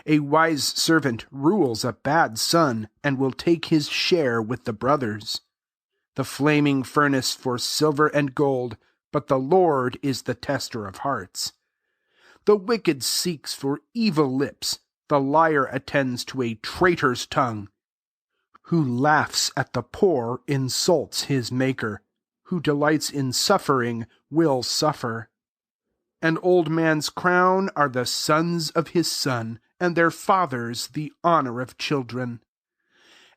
A wise servant rules a bad son, and will take his share with the brothers. The flaming furnace for silver and gold, but the Lord is the tester of hearts. The wicked seeks for evil lips, the liar attends to a traitor's tongue. Who laughs at the poor insults his Maker. Who delights in suffering will suffer. An old man's crown are the sons of his son, and their fathers the honor of children.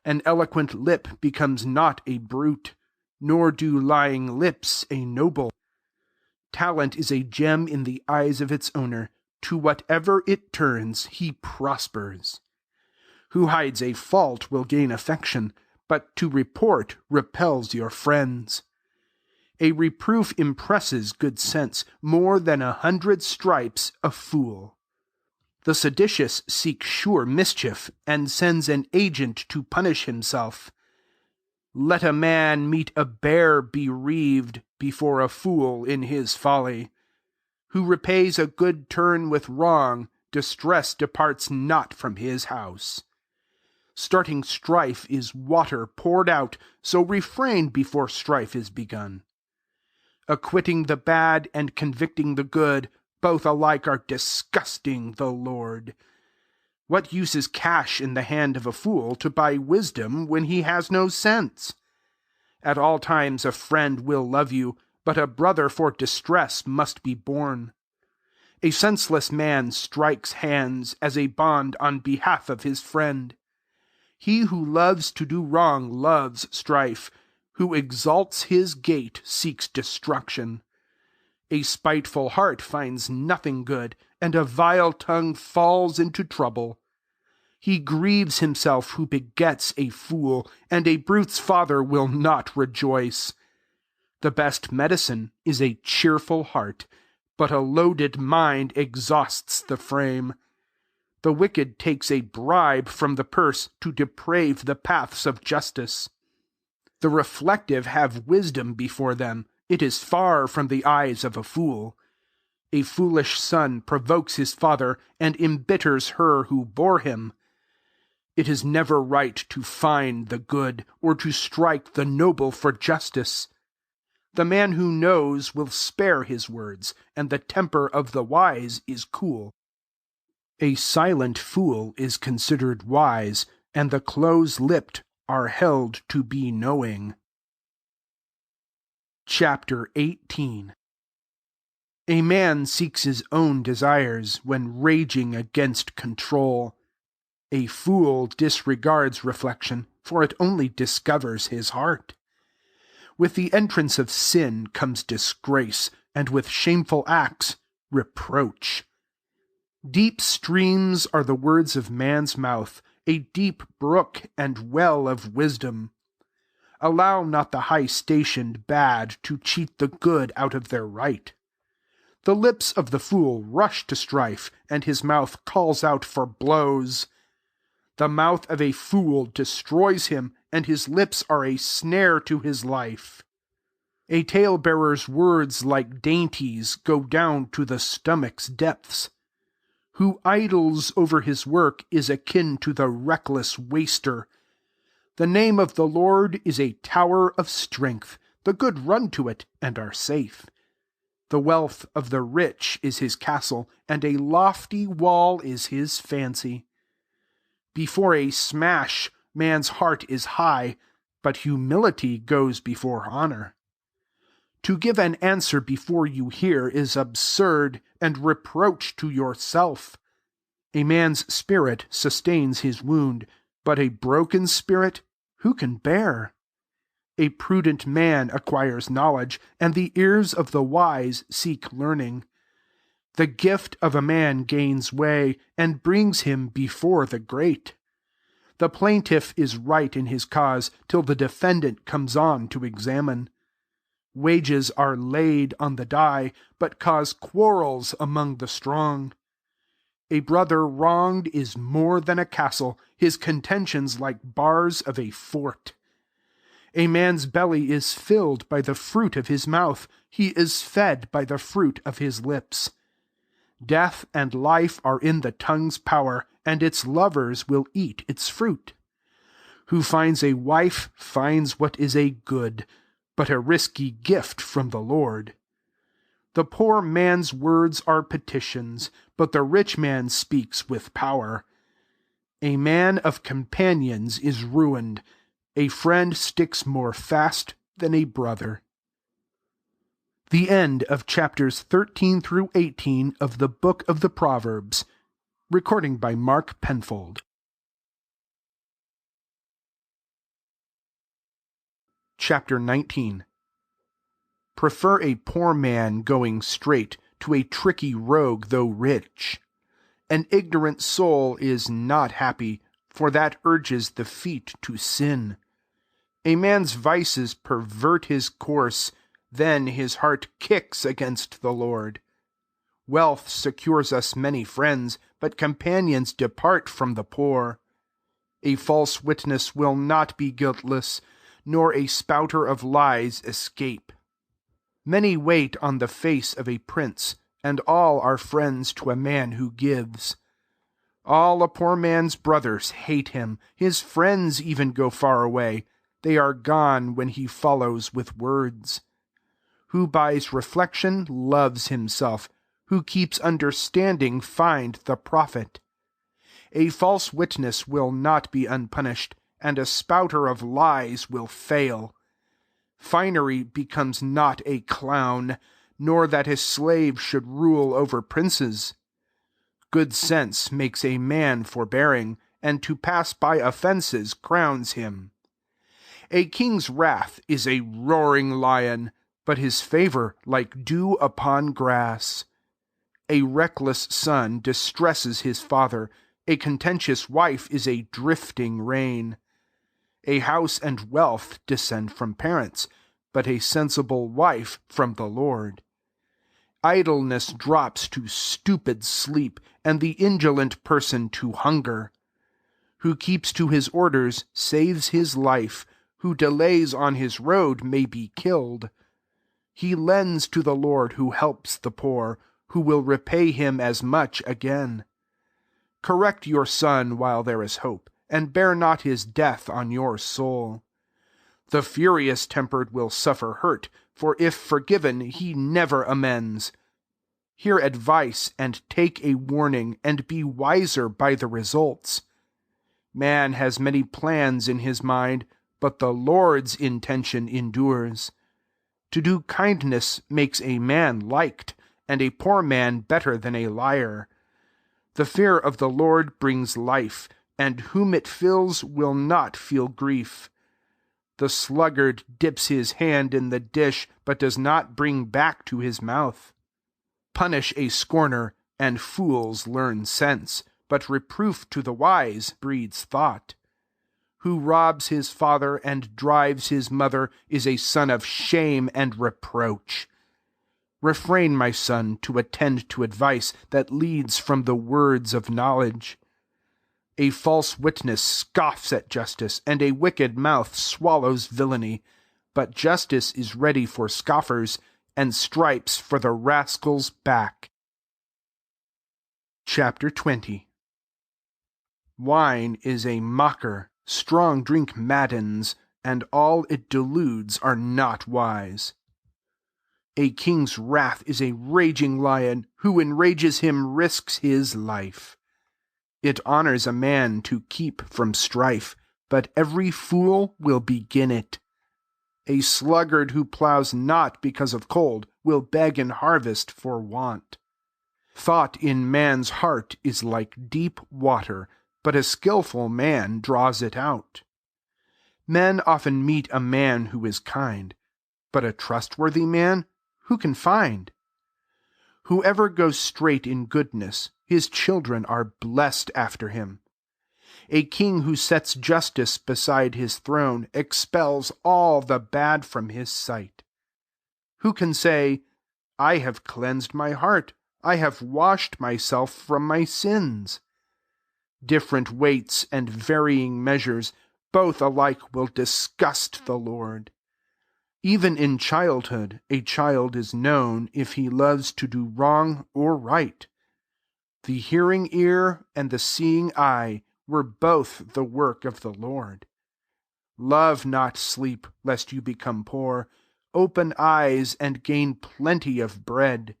An eloquent lip becomes not a brute, nor do lying lips a noble. Talent is a gem in the eyes of its owner. To whatever it turns, he prospers. Who hides a fault will gain affection, but to report repels your friends. A reproof impresses good sense more than 100 stripes a fool. The seditious seeks sure mischief, and sends an agent to punish himself. Let a man meet a bear bereaved before a fool in his folly. Who repays a good turn with wrong, distress departs not from his house. Starting strife is water poured out, so refrain before strife is begun. Acquitting the bad and convicting the good, both alike are disgusting the Lord. What use is cash in the hand of a fool to buy wisdom when he has no sense? At all times a friend will love you, but a brother for distress must be borne. A senseless man strikes hands as a bond on behalf of his friend. He who loves to do wrong loves strife. Who exalts his gate seeks destruction. A spiteful heart finds nothing good, and a vile tongue falls into trouble. He grieves himself who begets a fool, and a brute's father will not rejoice. The best medicine is a cheerful heart, but a loaded mind exhausts the frame. The wicked takes a bribe from the purse to deprave the paths of justice. The reflective have wisdom before them. It is far from the eyes of a fool. A foolish son provokes his father and embitters her who bore him. It is never right to fine the good, or to strike the noble for justice. The man who knows will spare his words, and the temper of the wise is cool. A silent fool is considered wise, and the close-lipped are held to be knowing. Chapter 18. A man seeks his own desires when raging against control. A fool disregards reflection, for it only discovers his heart. With the entrance of sin comes disgrace, and with shameful acts, reproach. Deep streams are the words of man's mouth, a deep brook and well of wisdom. Allow not the high-stationed bad to cheat the good out of their right. The lips of the fool rush to strife, and his mouth calls out for blows. The mouth of a fool destroys him, and his lips are a snare to his life. A talebearer's words, like dainties, go down to the stomach's depths. Who idles over his work is akin to the reckless waster. The name of the Lord is a tower of strength. The good run to it and are safe. The wealth of the rich is his castle, and a lofty wall is his fancy. Before a smash, man's heart is high, but humility goes before honor. To give an answer before you hear is absurd, and reproach to yourself. A man's spirit sustains his wound, but a broken spirit who can bear? A prudent man acquires knowledge, and the ears of the wise seek learning. The gift of a man gains way, and brings him before the great. The plaintiff is right in his cause, till the defendant comes on to examine. Wages are laid on the die, but cause quarrels among the strong. A brother wronged is more than a castle, his contentions like bars of a fort. A man's belly is filled by the fruit of his mouth, he is fed by the fruit of his lips. Death and life are in the tongue's power, and its lovers will eat its fruit. Who finds a wife finds what is a good, but a risky gift from the Lord. The poor man's words are petitions, but the rich man speaks with power. A man of companions is ruined. A friend sticks more fast than a brother. The end of chapters 13 through 18 of the Book of the Proverbs. Recording by Mark Penfold. Chapter 19. Prefer a poor man going straight to a tricky rogue though rich. An ignorant soul is not happy, for that urges the feet to sin. A man's vices pervert his course, then his heart kicks against the Lord. Wealth secures us many friends, but companions depart from the poor. A false witness will not be guiltless, nor a spouter of lies escape. Many wait on the face of a prince, and all are friends to a man who gives. All a poor man's brothers hate him, his friends even go far away. They are gone when he follows with words. Who buys reflection loves himself. Who keeps understanding find the profit. A false witness will not be unpunished, and a spouter of lies will fail. Finery becomes not a clown, nor that a slave should rule over princes. Good sense makes a man forbearing, and to pass by offenses crowns him. A king's wrath is a roaring lion, but his favor like dew upon grass. A reckless son distresses his father. A contentious wife is a drifting rain. A house and wealth descend from parents, but a sensible wife from the Lord. Idleness drops to stupid sleep, and the indolent person to hunger. Who keeps to his orders saves his life. Who delays on his road may be killed. He lends to the Lord who helps the poor, who will repay him as much again. Correct your son while there is hope, and bear not his death on your soul. The furious-tempered will suffer hurt, for if forgiven, he never amends. Hear advice and take a warning, and be wiser by the results. Man has many plans in his mind, but the Lord's intention endures. To do kindness makes a man liked, and a poor man better than a liar. The fear of the Lord brings life, and whom it fills will not feel grief. The sluggard dips his hand in the dish, but does not bring back to his mouth. Punish a scorner, and fools learn sense, but reproof to the wise breeds thought. Who robs his father and drives his mother is a son of shame and reproach. Refrain, my son, to attend to advice that leads from the words of knowledge. A false witness scoffs at justice, and a wicked mouth swallows villainy. But justice is ready for scoffers, and stripes for the rascal's back. Chapter 20. Wine is a mocker, strong drink maddens, and all it deludes are not wise. A king's wrath is a raging lion, who enrages him risks his life. It honors a man to keep from strife, but every fool will begin it. A sluggard who plows not because of cold will beg in harvest for want. Thought in man's heart is like deep water, but a skillful man draws it out. Men often meet a man who is kind, but a trustworthy man who can find? Whoever goes straight in goodness, his children are blessed after him. A king who sets justice beside his throne expels all the bad from his sight. Who can say, I have cleansed my heart, I have washed myself from my sins? Different weights and varying measures, both alike will disgust the Lord. Even in childhood, a child is known if he loves to do wrong or right. The hearing ear and the seeing eye were both the work of the Lord. Love not sleep, lest you become poor. Open eyes and gain plenty of bread.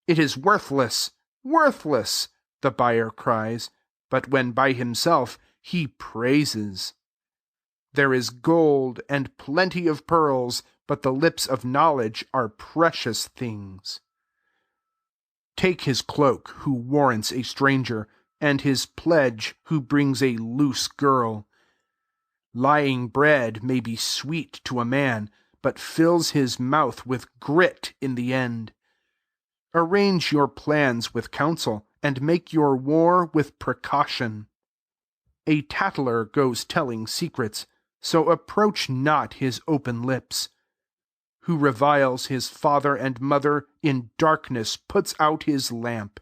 It is worthless, worthless, the buyer cries, but when by himself he praises. There is gold and plenty of pearls, but the lips of knowledge are precious things. Take his cloak who warrants a stranger, and his pledge who brings a loose girl. Lying bread may be sweet to a man, but fills his mouth with grit in the end. Arrange your plans with counsel, and make your war with precaution. A tattler goes telling secrets, so approach not his open lips. Who reviles his father and mother in darkness puts out his lamp.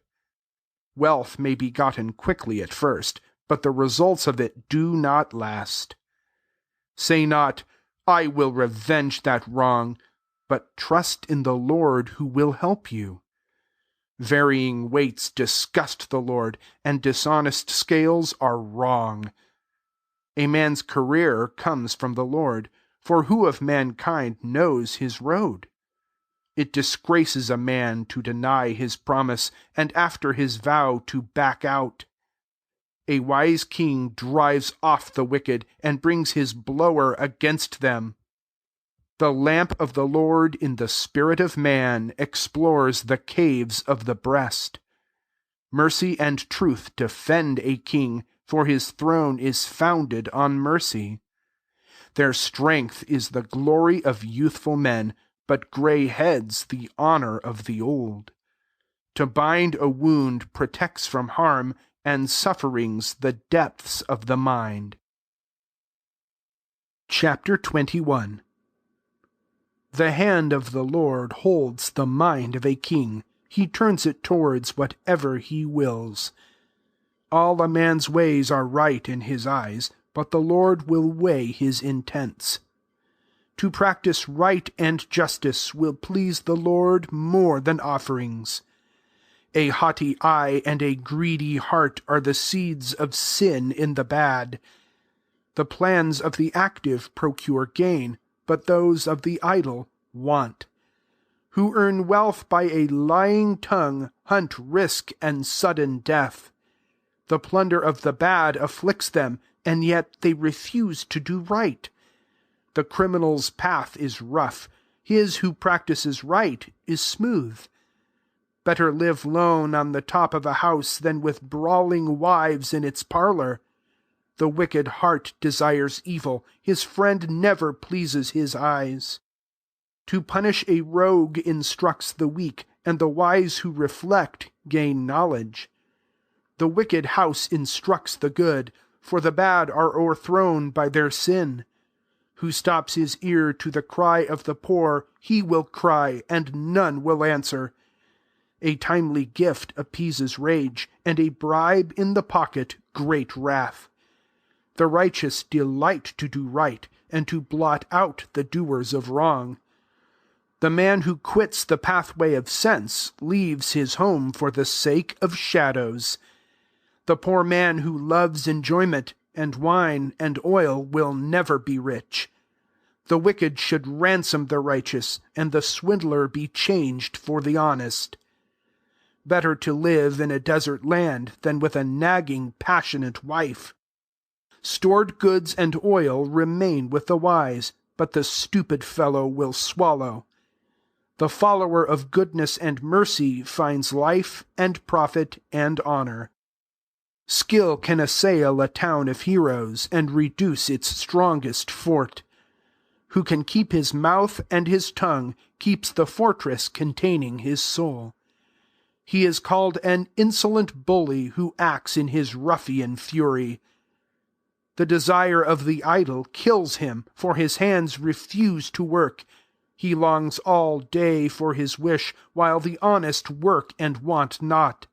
Wealth may be gotten quickly at first, but the results of it do not last. Say not, I will revenge that wrong, but trust in the Lord who will help you. Varying weights disgust the Lord, and dishonest scales are wrong. A man's career comes from the Lord, for who of mankind knows his road? It disgraces a man to deny his promise, and after his vow to back out. A wise king drives off the wicked, and brings his blower against them. The lamp of the Lord in the spirit of man explores the caves of the breast. Mercy and truth defend a king, for his throne is founded on mercy. Their strength is the glory of youthful men, but gray heads the honor of the old. To bind a wound protects from harm, and sufferings the depths of the mind. Chapter 21. The hand of the Lord holds the mind of a king. He turns it towards whatever he wills. All a man's ways are right in his eyes, but the Lord will weigh his intents. To practice right and justice will please the Lord more than offerings. A haughty eye and a greedy heart are the seeds of sin in the bad. The plans of the active procure gain, but those of the idle want. Who earn wealth by a lying tongue hunt risk and sudden death. The plunder of the bad afflicts them, and yet they refuse to do right. The criminal's path is rough. His who practices right is smooth. Better live lone on the top of a house than with brawling wives in its parlor. The wicked heart desires evil. His friend never pleases his eyes. To punish a rogue instructs the weak, and the wise who reflect gain knowledge. The wicked house instructs the good, for the bad are o'erthrown by their sin. Who stops his ear to the cry of the poor, he will cry, and none will answer. A timely gift appeases rage, and a bribe in the pocket great wrath. The righteous delight to do right, and to blot out the doers of wrong. The man who quits the pathway of sense leaves his home for the sake of shadows. The poor man who loves enjoyment, and wine, and oil will never be rich. The wicked should ransom the righteous, and the swindler be changed for the honest. Better to live in a desert land than with a nagging, passionate wife. Stored goods and oil remain with the wise, but the stupid fellow will swallow. The follower of goodness and mercy finds life and profit and honor. Skill can assail a town of heroes and reduce its strongest fort. Who can keep his mouth and his tongue keeps the fortress containing his soul. He is called an insolent bully who acts in his ruffian fury. The desire of the idle kills him, for his hands refuse to work. He longs all day for his wish, while the honest work and want not.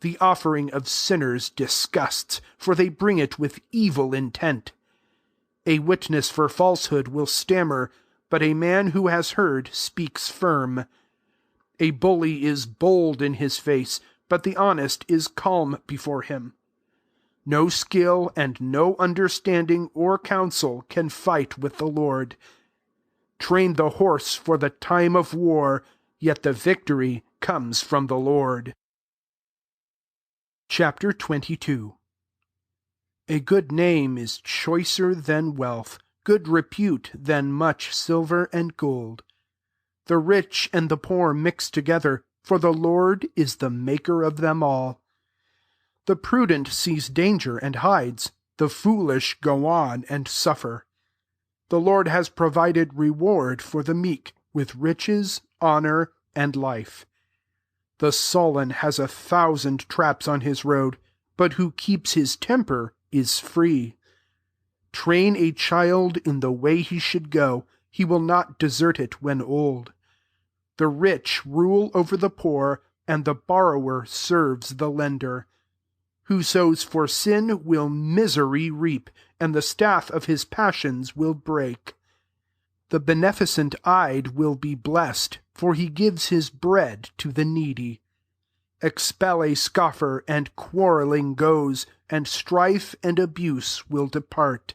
The offering of sinners disgusts, for they bring it with evil intent. A witness for falsehood will stammer, but a man who has heard speaks firm. A bully is bold in his face, but the honest is calm before him. No skill and no understanding or counsel can fight with the Lord. Train the horse for the time of war, yet the victory comes from the Lord. Chapter 22. A good name is choicer than wealth, good repute than much silver and gold. The rich and the poor mix together, for the Lord is the maker of them all. The prudent sees danger and hides, the foolish go on and suffer. The Lord has provided reward for the meek, with riches, honor, and life. The sullen has 1,000 traps on his road, but who keeps his temper is free. Train a child in the way he should go, he will not desert it when old. The rich rule over the poor, and the borrower serves the lender. Who sows for sin will misery reap, and the staff of his passions will break. The beneficent-eyed will be blessed, for he gives his bread to the needy. Expel a scoffer, and quarreling goes, and strife and abuse will depart.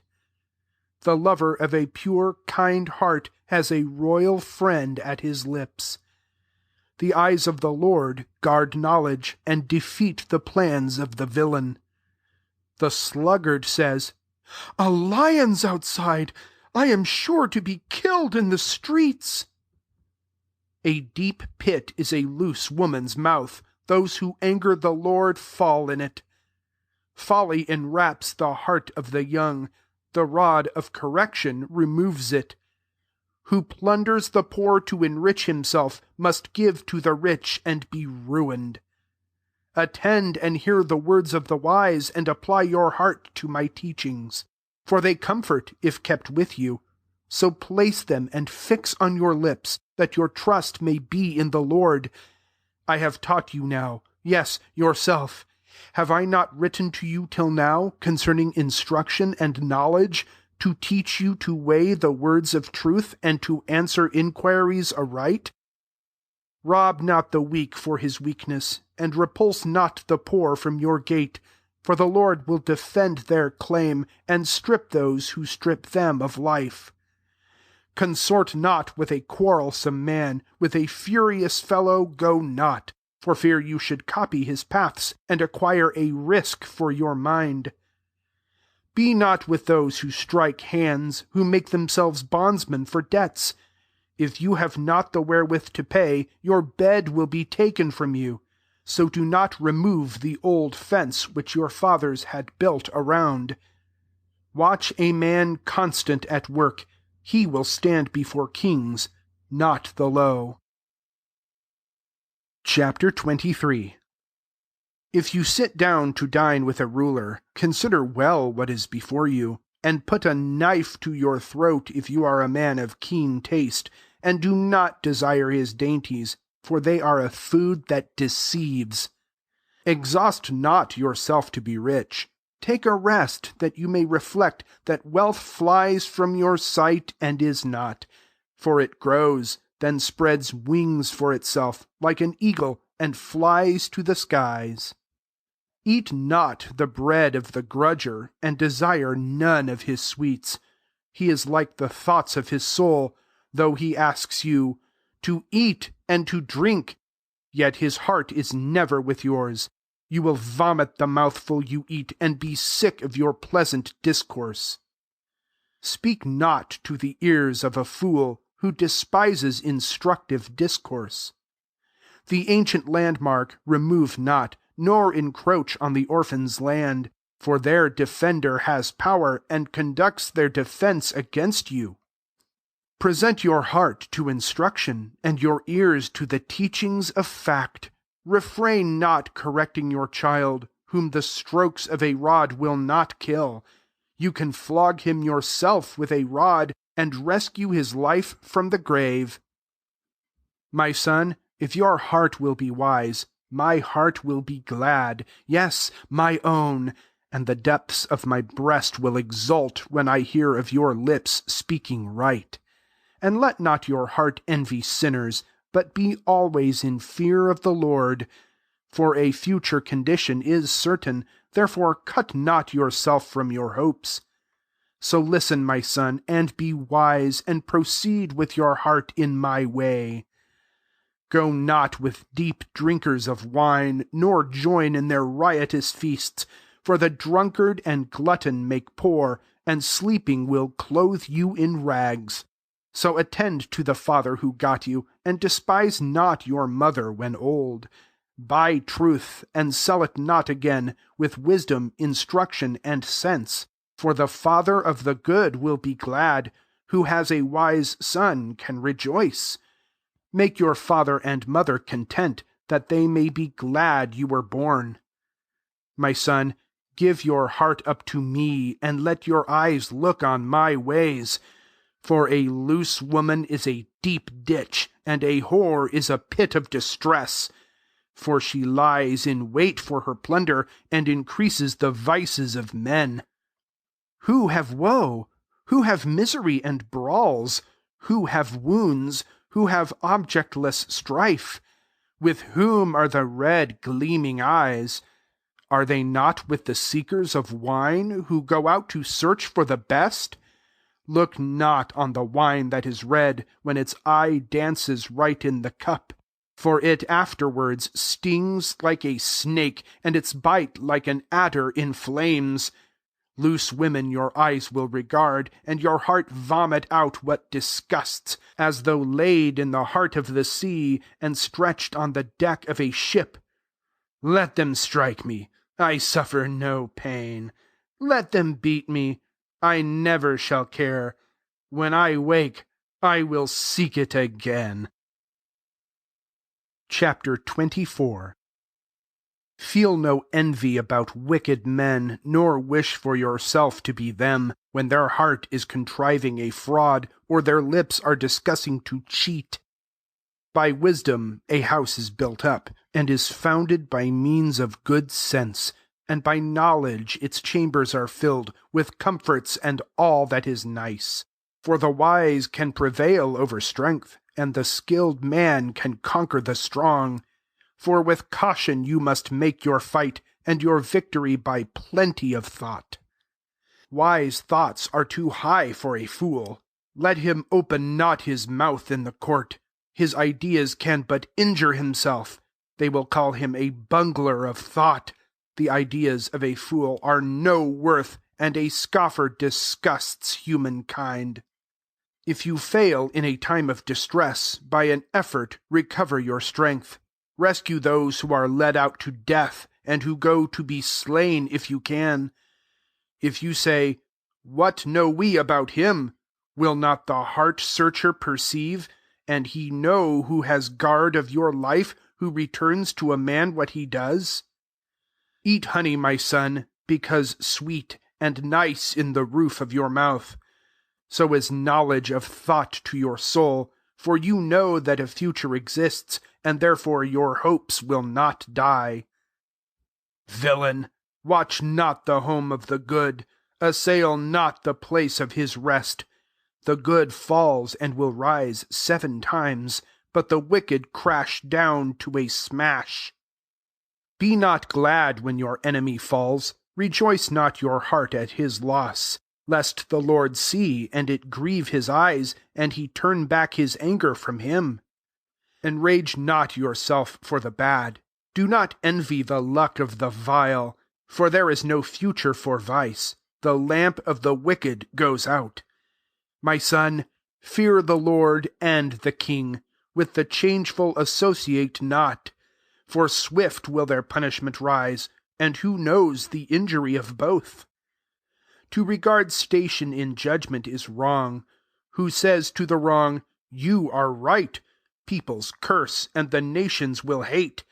The lover of a pure, kind heart has a royal friend at his lips. The eyes of the Lord guard knowledge, and defeat the plans of the villain. The sluggard says, "A lion's outside! I am sure to be killed in the streets." A deep pit is a loose woman's mouth. Those who anger the Lord fall in it. Folly enwraps the heart of the young. The rod of correction removes it. Who plunders the poor to enrich himself must give to the rich and be ruined. Attend and hear the words of the wise, and apply your heart to my teachings. For they comfort if kept with you. So place them and fix on your lips, that your trust may be in the Lord. I have taught you now, yes, yourself. Have I not written to you till now concerning instruction and knowledge, to teach you to weigh the words of truth, and to answer inquiries aright? Rob not the weak for his weakness, and repulse not the poor from your gate, for the Lord will defend their claim, and strip those who strip them of life. Consort not with a quarrelsome man, with a furious fellow go not, for fear you should copy his paths, and acquire a risk for your mind. Be not with those who strike hands, who make themselves bondsmen for debts. If you have not the wherewith to pay, your bed will be taken from you. So do not remove the old fence which your fathers had built around. Watch a man constant at work. He will stand before kings, not the low. Chapter 23. If you sit down to dine with a ruler, consider well what is before you, and put a knife to your throat if you are a man of keen taste, and do not desire his dainties, for they are a food that deceives. Exhaust not yourself to be rich. Take a rest, that you may reflect that wealth flies from your sight and is not. For it grows, then spreads wings for itself, like an eagle, and flies to the skies. Eat not the bread of the grudger, and desire none of his sweets. He is like the thoughts of his soul, though he asks you to eat and to drink, yet his heart is never with yours. You will vomit the mouthful you eat, and be sick of your pleasant discourse. Speak not to the ears of a fool, who despises instructive discourse. The ancient landmark remove not, nor encroach on the orphan's land, for their defender has power, and conducts their defense against you. Present your heart to instruction, and your ears to the teachings of fact. Refrain not correcting your child, whom the strokes of a rod will not kill. You can flog him yourself with a rod, and rescue his life from the grave. My son, if your heart will be wise, my heart will be glad, yes, my own, and the depths of my breast will exult when I hear of your lips speaking right. And let not your heart envy sinners, but be always in fear of the Lord. For a future condition is certain, therefore cut not yourself from your hopes. So listen, my son, and be wise, and proceed with your heart in my way. Go not with deep drinkers of wine, nor join in their riotous feasts, for the drunkard and glutton make poor, and sleeping will clothe you in rags. So attend to the father who got you, and despise not your mother when old. Buy truth, and sell it not again, with wisdom, instruction, and sense. For the father of the good will be glad, who has a wise son can rejoice. Make your father and mother content, that they may be glad you were born. My son, give your heart up to me, and let your eyes look on my ways. For a loose woman is a deep ditch, and a whore is a pit of distress. For she lies in wait for her plunder, and increases the vices of men. Who have woe? Who have misery and brawls? Who have wounds? Who have objectless strife? With whom are the red gleaming eyes? Are they not with the seekers of wine, who go out to search for the best? Look not on the wine that is red, when its eye dances right in the cup. For it afterwards stings like a snake, and its bite like an adder in flames. Loose women your eyes will regard, and your heart vomit out what disgusts, as though laid in the heart of the sea, and stretched on the deck of a ship. Let them strike me, I suffer no pain. Let them beat me, I never shall care. When I wake, I will seek it again. Chapter 24. Feel no envy about wicked men, nor wish for yourself to be them, when their heart is contriving a fraud, or their lips are discussing to cheat. By wisdom a house is built up, and is founded by means of good sense, and by knowledge its chambers are filled with comforts and all that is nice. For the wise can prevail over strength, and the skilled man can conquer the strong. For with caution you must make your fight, and your victory by plenty of thought. Wise thoughts are too high for a fool. Let him open not his mouth in the court. His ideas can but injure himself. They will call him a bungler of thought. The ideas of a fool are no worth, and a scoffer disgusts humankind. If you fail in a time of distress, by an effort recover your strength. Rescue those who are led out to death, and who go to be slain if you can. If you say, "What know we about him?" will not the heart-searcher perceive, and he know who has guard of your life, who returns to a man what he does? Eat honey, my son, because sweet, and nice in the roof of your mouth. So is knowledge of thought to your soul, for you know that a future exists, and therefore your hopes will not die. Villain, watch not the home of the good, assail not the place of his rest. The good falls and will rise 7 times, but the wicked crash down to a smash. Be not glad when your enemy falls, rejoice not your heart at his loss, lest the Lord see, and it grieve his eyes, and he turn back his anger from him. Enrage not yourself for the bad. Do not envy the luck of the vile, for there is no future for vice. The lamp of the wicked goes out. My son, fear the Lord and the king. With the changeful associate not. For swift will their punishment rise, and who knows the injury of both? To regard station in judgment is wrong. Who says to the wrong, "You are right"? Peoples curse, and the nations will hate.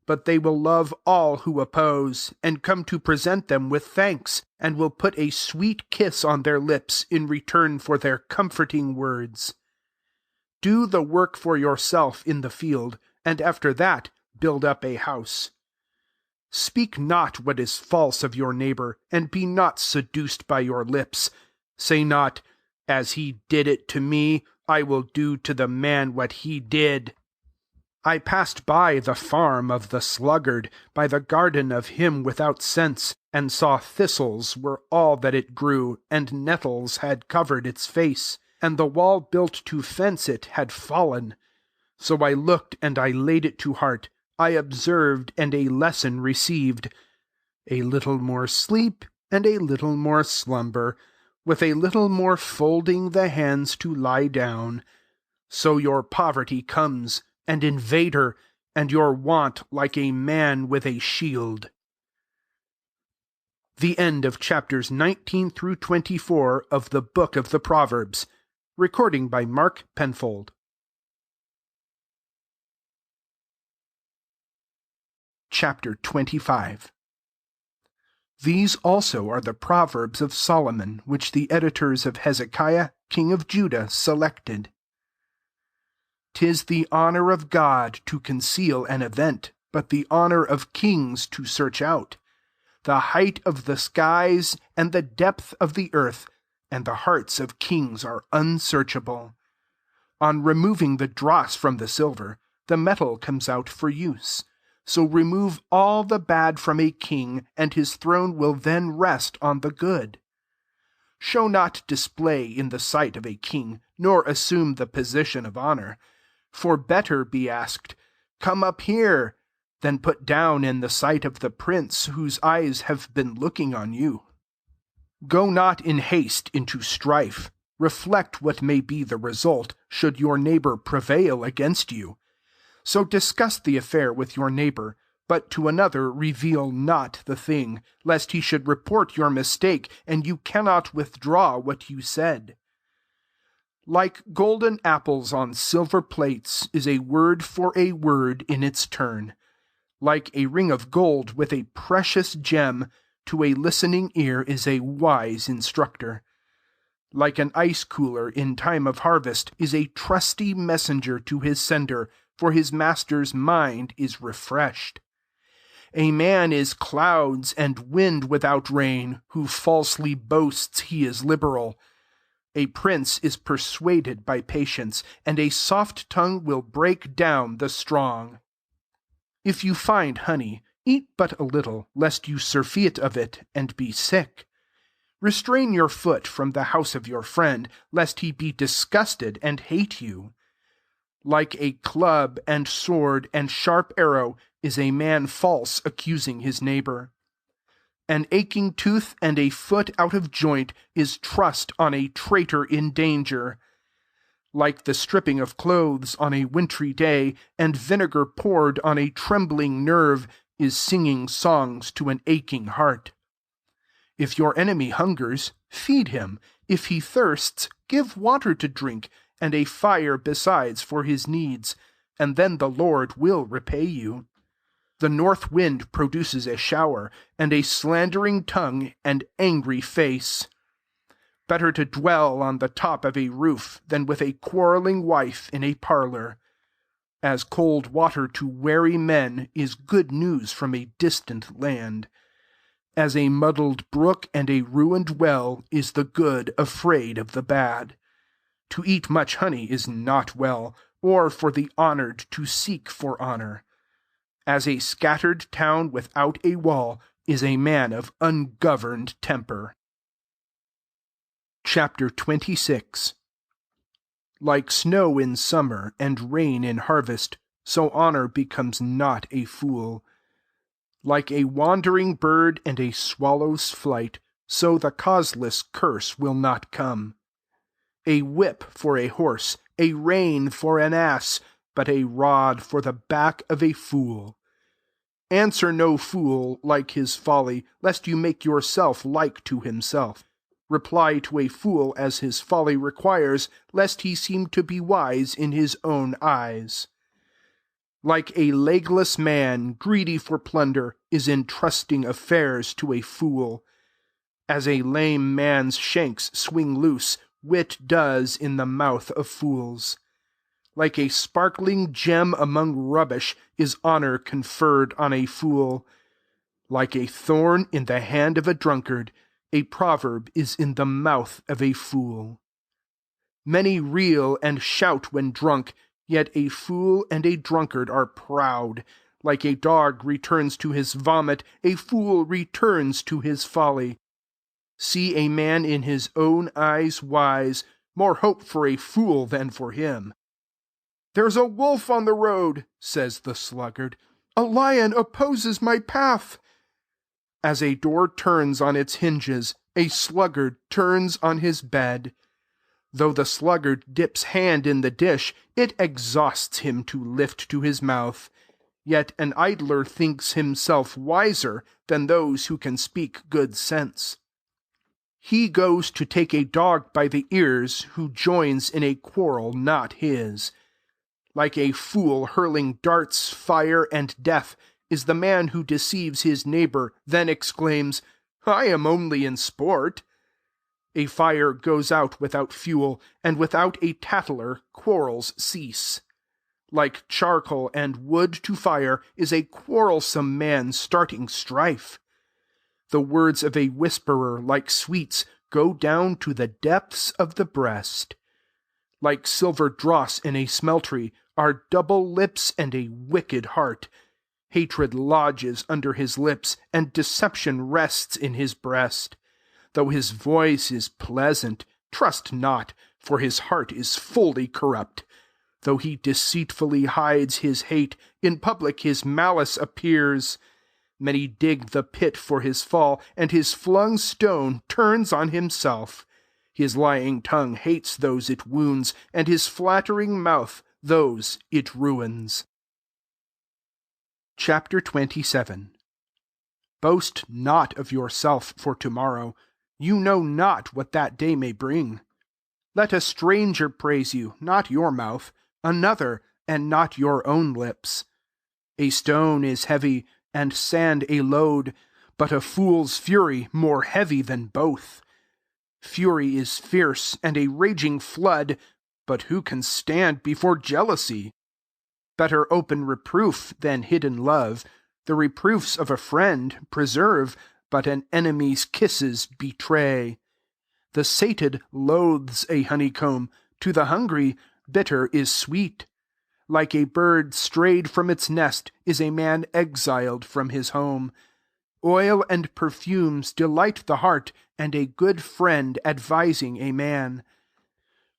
But they will love all who oppose, and come to present them with thanks, and will put a sweet kiss on their lips in return for their comforting words. Do the work for yourself in the field, and after that build up a house. Speak not what is false of your neighbor, and be not seduced by your lips. Say not, "As he did it to me, I will do to the man what he did." I passed by the farm of the sluggard, by the garden of him without sense, and saw thistles were all that it grew, and nettles had covered its face, and the wall built to fence it had fallen. So I looked, and I laid it to heart. I observed, and a lesson received. A little more sleep, and a little more slumber, with a little more folding the hands to lie down. So your poverty comes, an invader, and your want like a man with a shield. The end of chapters 19 through 24 of the Book of the Proverbs. Recording by Mark Penfold. Chapter 25. These also are the Proverbs of Solomon, which the editors of Hezekiah, king of Judah, selected. 'Tis the honor of God to conceal an event, but the honor of kings to search out. The height of the skies and the depth of the earth, and the hearts of kings are unsearchable. On removing the dross from the silver, the metal comes out for use. So remove all the bad from a king, and his throne will then rest on the good. Show not display in the sight of a king, nor assume the position of honor. For better be asked, "Come up here," than put down in the sight of the prince whose eyes have been looking on you. Go not in haste into strife. Reflect what may be the result, should your neighbor prevail against you. So discuss the affair with your neighbor, but to another reveal not the thing, lest he should report your mistake, and you cannot withdraw what you said. Like golden apples on silver plates is a word for a word in its turn. Like a ring of gold with a precious gem, to a listening ear is a wise instructor. Like an ice cooler in time of harvest is a trusty messenger to his sender, for his master's mind is refreshed. A man is clouds and wind without rain, who falsely boasts he is liberal. A prince is persuaded by patience, and a soft tongue will break down the strong. If you find honey, eat but a little, lest you surfeit of it, and be sick. Restrain your foot from the house of your friend, lest he be disgusted and hate you. Like a club and sword and sharp arrow is a man false accusing his neighbor. An aching tooth and a foot out of joint is trust on a traitor in danger. Like the stripping of clothes on a wintry day, and vinegar poured on a trembling nerve, is singing songs to an aching heart. If your enemy hungers, feed him. If he thirsts, give water to drink, and a fire besides for his needs, and then the Lord will repay you. The north wind produces a shower, and a slandering tongue and angry face. Better to dwell on the top of a roof than with a quarreling wife in a parlor. As cold water to weary men is good news from a distant land. As a muddled brook and a ruined well is the good afraid of the bad. To eat much honey is not well, or for the honored to seek for honor. As a scattered town without a wall is a man of ungoverned temper. Chapter 26. Like snow in summer and rain in harvest, so honor becomes not a fool. Like a wandering bird and a swallow's flight, so the causeless curse will not come. A whip for a horse, a rein for an ass, but a rod for the back of a fool. Answer no fool like his folly, lest you make yourself like to himself. Reply to a fool as his folly requires, lest he seem to be wise in his own eyes. Like a legless man, greedy for plunder, is entrusting affairs to a fool. As a lame man's shanks swing loose, wit does in the mouth of fools. Like a sparkling gem among rubbish is honor conferred on a fool. Like a thorn in the hand of a drunkard, a proverb is in the mouth of a fool. Many reel and shout when drunk, yet a fool and a drunkard are proud. Like a dog returns to his vomit, a fool returns to his folly. See a man in his own eyes wise, more hope for a fool than for him. "There's a wolf on the road," says the sluggard. "A lion opposes my path." As a door turns on its hinges, a sluggard turns on his bed. Though the sluggard dips hand in the dish, it exhausts him to lift to his mouth. Yet an idler thinks himself wiser than those who can speak good sense. He goes to take a dog by the ears who joins in a quarrel not his. Like a fool hurling darts, fire, and death is the man who deceives his neighbor, then exclaims, "I am only in sport." A fire goes out without fuel, and without a tattler quarrels cease. Like charcoal and wood to fire is a quarrelsome man starting strife. The words of a whisperer, like sweets, go down to the depths of the breast. Like silver dross in a smeltery are double lips and a wicked heart. Hatred lodges under his lips, and deception rests in his breast. Though his voice is pleasant, trust not, for his heart is fully corrupt. Though he deceitfully hides his hate, in public his malice appears. Many dig the pit for his fall, and his flung stone turns on himself. His lying tongue hates those it wounds, and his flattering mouth those it ruins. Chapter 27. Boast not of yourself for tomorrow. You know not what that day may bring. Let a stranger praise you, not your mouth, another, and not your own lips. A stone is heavy, and sand a load, but a fool's fury more heavy than both. Fury is fierce and a raging flood, but who can stand before jealousy? Better open reproof than hidden love. The reproofs of a friend preserve, but an enemy's kisses betray. The sated loathes a honeycomb, to the hungry bitter is sweet. Like a bird strayed from its nest is a man exiled from his home. Oil and perfumes delight the heart, and a good friend advising a man.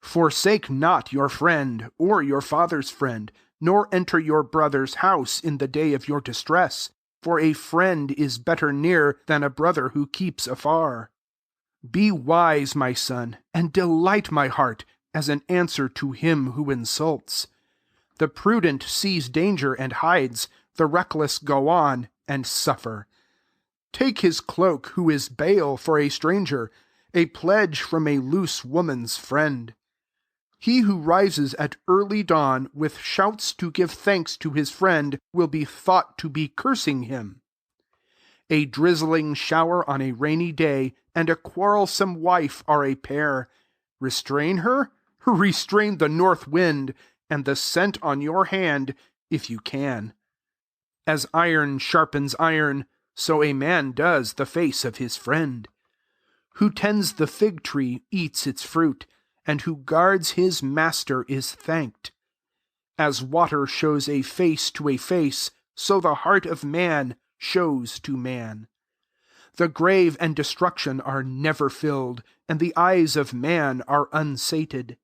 Forsake not your friend, or your father's friend, nor enter your brother's house in the day of your distress, for a friend is better near than a brother who keeps afar. Be wise, my son, and delight my heart, as an answer to him who insults. The prudent sees danger and hides, the reckless go on and suffer. Take his cloak who is bail for a stranger, a pledge from a loose woman's friend. He who rises at early dawn with shouts to give thanks to his friend will be thought to be cursing him. A drizzling shower on a rainy day and a quarrelsome wife are a pair. Restrain her? Restrain the north wind, and the scent on your hand, if you can. As iron sharpens iron, so a man does the face of his friend. Who tends the fig tree eats its fruit, and who guards his master is thanked. As water shows a face to a face, so the heart of man shows to man. The grave and destruction are never filled, and the eyes of man are unsated.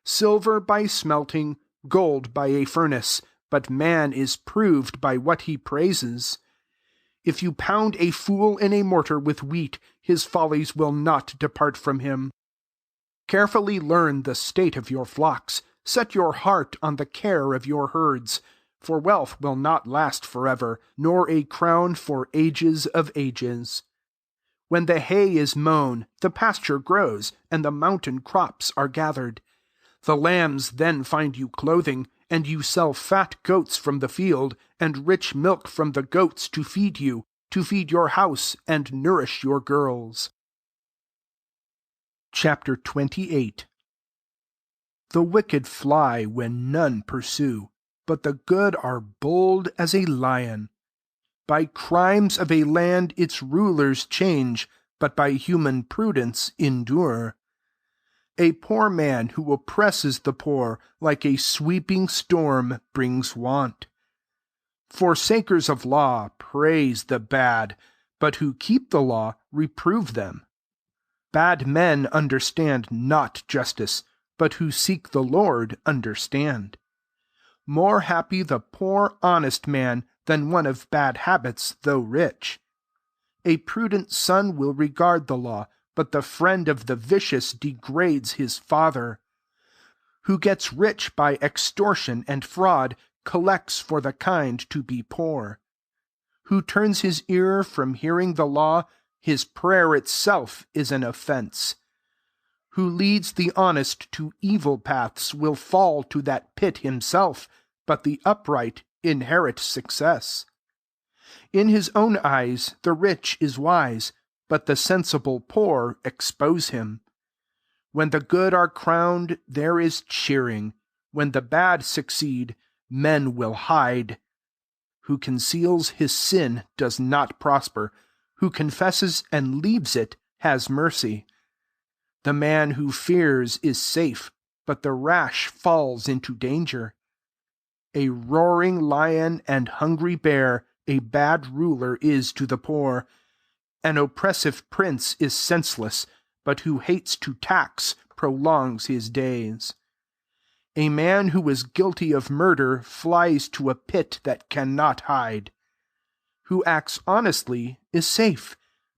Silver by smelting, gold by a furnace, but man is proved by what he praises. If you pound a fool in a mortar with wheat, his follies will not depart from him. Carefully learn the state of your flocks. Set your heart on the care of your herds. For wealth will not last forever, nor a crown for ages of ages. When the hay is mown, the pasture grows, and the mountain crops are gathered. The lambs then find you clothing, and you sell fat goats from the field, and rich milk from the goats to feed you, to feed your house and nourish your girls. Chapter 28. The wicked fly when none pursue, but the good are bold as a lion. By crimes of a land its rulers change, but by human prudence endure. A poor man who oppresses the poor, like a sweeping storm, brings want. Forsakers of law praise the bad, but who keep the law reprove them. Bad men understand not justice, but who seek the Lord understand. More happy the poor honest man than one of bad habits, though rich. A prudent son will regard the law, but the friend of the vicious degrades his father. Who gets rich by extortion and fraud collects for the kind to be poor. Who turns his ear from hearing the law, his prayer itself is an offense. Who leads the honest to evil paths will fall to that pit himself, but the upright inherit success. In his own eyes the rich is wise, but the sensible poor expose him. When the good are crowned, there is cheering. When the bad succeed, men will hide. Who conceals his sin does not prosper. Who confesses and leaves it has mercy. The man who fears is safe, but the rash falls into danger. A roaring lion and hungry bear a bad ruler is to the poor. An oppressive prince is senseless, but who hates to tax prolongs his days. A man who is guilty of murder flies to a pit that cannot hide. Who acts honestly is safe,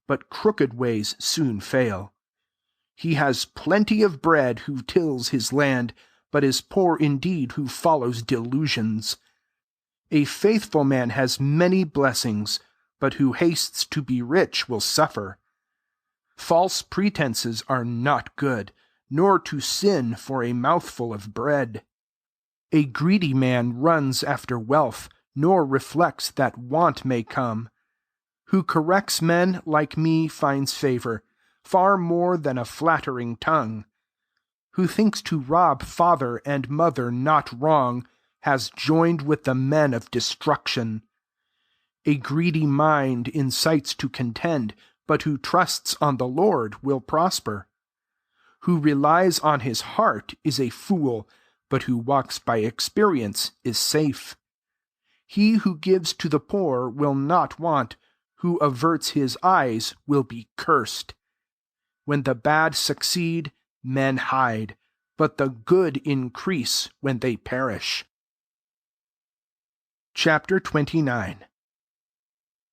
but crooked ways soon fail. He has plenty of bread who tills his land, but is poor indeed who follows delusions. A faithful man has many blessings, but who hastes to be rich will suffer. False pretenses are not good, nor to sin for a mouthful of bread. A greedy man runs after wealth, nor reflects that want may come. Who corrects men like me finds favor, far more than a flattering tongue. Who thinks to rob father and mother not wrong, has joined with the men of destruction. A greedy mind incites to contend, but who trusts on the Lord will prosper. Who relies on his heart is a fool, but who walks by experience is safe. He who gives to the poor will not want, who averts his eyes will be cursed. When the bad succeed, men hide, but the good increase when they perish. Chapter 29.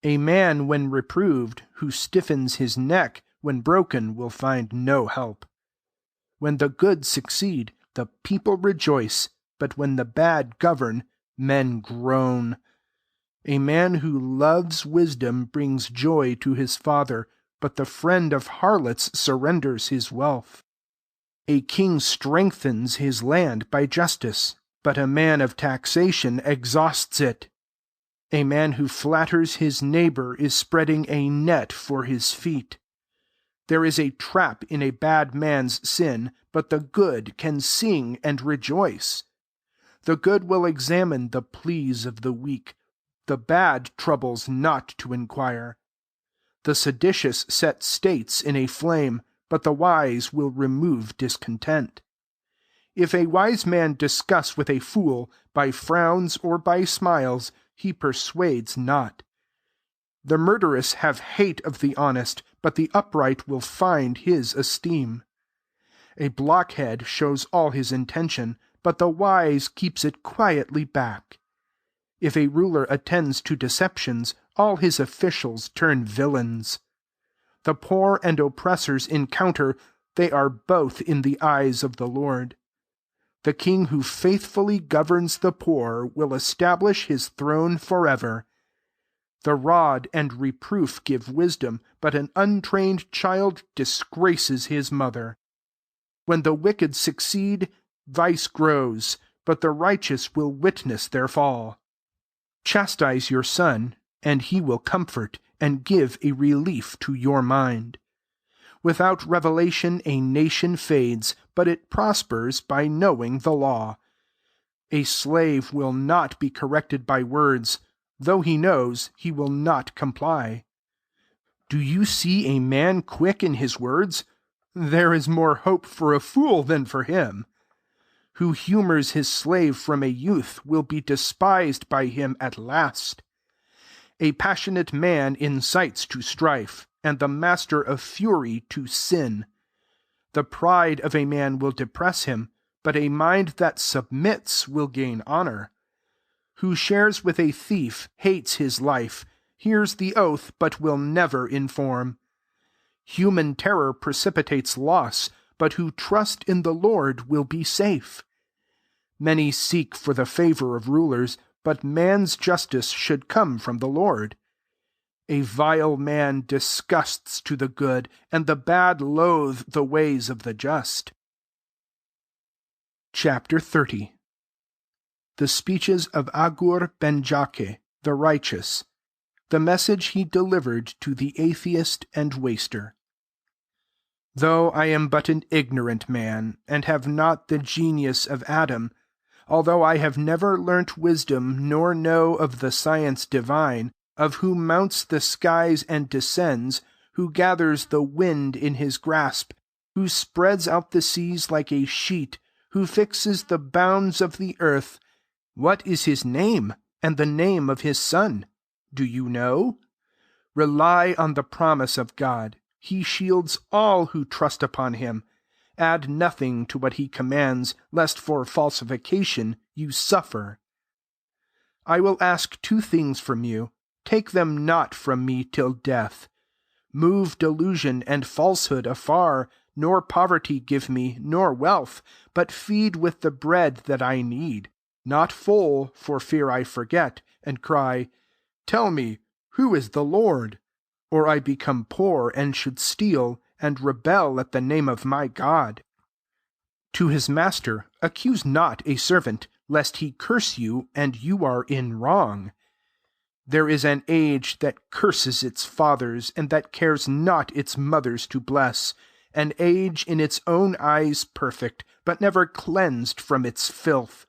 A man when reproved, who stiffens his neck when broken, will find no help. When the good succeed, the people rejoice, but when the bad govern, men groan. A man who loves wisdom brings joy to his father, but the friend of harlots surrenders his wealth. A king strengthens his land by justice, but a man of taxation exhausts it. A man who flatters his neighbor is spreading a net for his feet. There is a trap in a bad man's sin, but the good can sing and rejoice. The good will examine the pleas of the weak. The bad troubles not to inquire. The seditious set states in a flame, but the wise will remove discontent. If a wise man discuss with a fool, by frowns or by smiles, he persuades not. The murderous have hate of the honest, but the upright will find his esteem. A blockhead shows all his intention, but the wise keeps it quietly back. If a ruler attends to deceptions, all his officials turn villains. The poor and oppressors encounter, they are both in the eyes of the Lord. The king who faithfully governs the poor will establish his throne forever. The rod and reproof give wisdom, but an untrained child disgraces his mother. When the wicked succeed, vice grows, but the righteous will witness their fall. Chastise your son, and he will comfort, and give a relief to your mind. Without revelation a nation fades, but it prospers by knowing the law. A slave will not be corrected by words. Though he knows, he will not comply. Do you see a man quick in his words? There is more hope for a fool than for him. Who humors his slave from a youth will be despised by him at last. A passionate man incites to strife, and the master of fury to sin. The pride of a man will depress him, but a mind that submits will gain honor. Who shares with a thief hates his life, hears the oath, but will never inform. Human terror precipitates loss, but who trust in the Lord will be safe. Many seek for the favor of rulers, but man's justice should come from the Lord. A vile man disgusts to the good, and the bad loathe the ways of the just. Chapter 30. The speeches of Agur ben Jakeh, the righteous, the message he delivered to the atheist and waster. Though I am but an ignorant man, and have not the genius of Adam, although I have never learnt wisdom, nor know of the science divine, of who mounts the skies and descends, who gathers the wind in his grasp, who spreads out the seas like a sheet, who fixes the bounds of the earth. What is his name, and the name of his son? Do you know? Rely on the promise of God. He shields all who trust upon him. Add nothing to what he commands, lest for falsification you suffer. I will ask 2 things from you. Take them not from me till death. Move delusion and falsehood afar, nor poverty give me, nor wealth, but feed with the bread that I need, not full, for fear I forget, and cry, Tell me, who is the Lord? Or I become poor and should steal, and rebel at the name of my God. To his master, accuse not a servant, lest he curse you, and you are in wrong. There is an age that curses its fathers, and that cares not its mothers to bless, an age in its own eyes perfect, but never cleansed from its filth.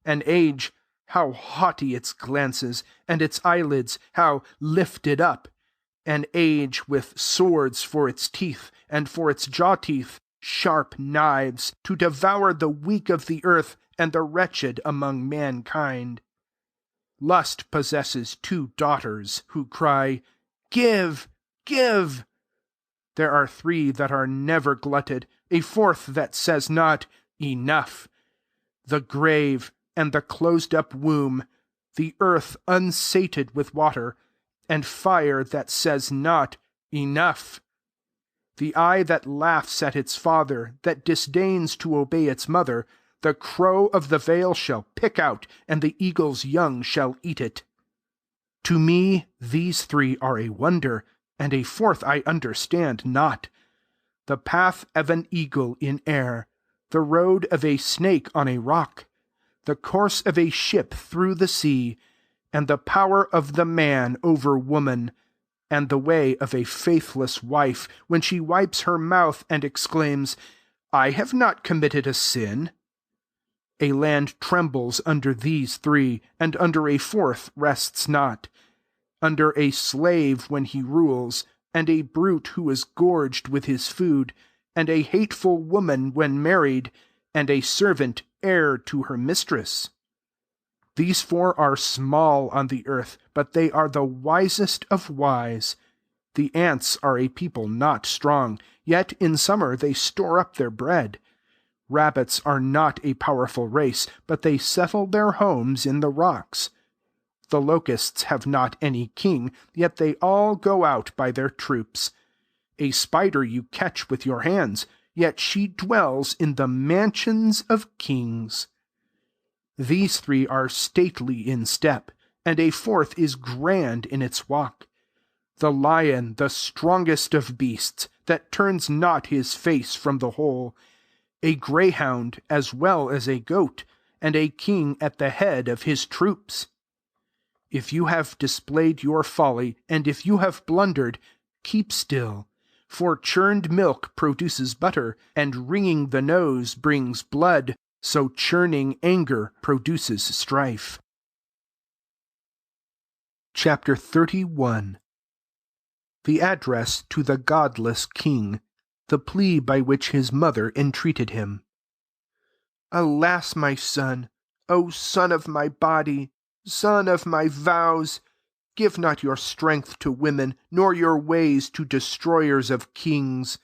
An age, how haughty its glances, and its eyelids, how lifted up. An age with swords for its teeth, and for its jaw-teeth sharp knives, to devour the weak of the earth and the wretched among mankind. Lust possesses 2 daughters, who cry, Give, give! There are 3 that are never glutted, a 4th that says not, Enough. The grave, and the closed-up womb, the earth unsated with water, and fire that says not, Enough. The eye that laughs at its father, that disdains to obey its mother, the crow of the vale shall pick out, and the eagle's young shall eat it. To me these 3 are a wonder, and a 4th I understand not. The path of an eagle in air, the road of a snake on a rock, the course of a ship through the sea, and the power of the man over woman, and the way of a faithless wife, when she wipes her mouth and exclaims, I have not committed a sin. A land trembles under these 3, and under a 4th rests not. Under a slave when he rules, and a brute who is gorged with his food, and a hateful woman when married, and a servant heir to her mistress. These 4 are small on the earth, but they are the wisest of wise. The ants are a people not strong, yet in summer they store up their bread. Rabbits are not a powerful race, but they settle their homes in the rocks. The locusts have not any king, yet they all go out by their troops. A spider you catch with your hands, yet she dwells in the mansions of kings. These 3 are stately in step, and a 4th is grand in its walk. The lion, the strongest of beasts, that turns not his face from the hole, a greyhound as well as a goat, and a king at the head of his troops. If you have displayed your folly, and if you have blundered, keep still, for churned milk produces butter, and wringing the nose brings blood, so churning anger produces strife. Chapter 31. The address to the godless king, the plea by which his mother entreated him. Alas, my son, O son of my body, son of my vows, give not your strength to women, nor your ways to destroyers of kings.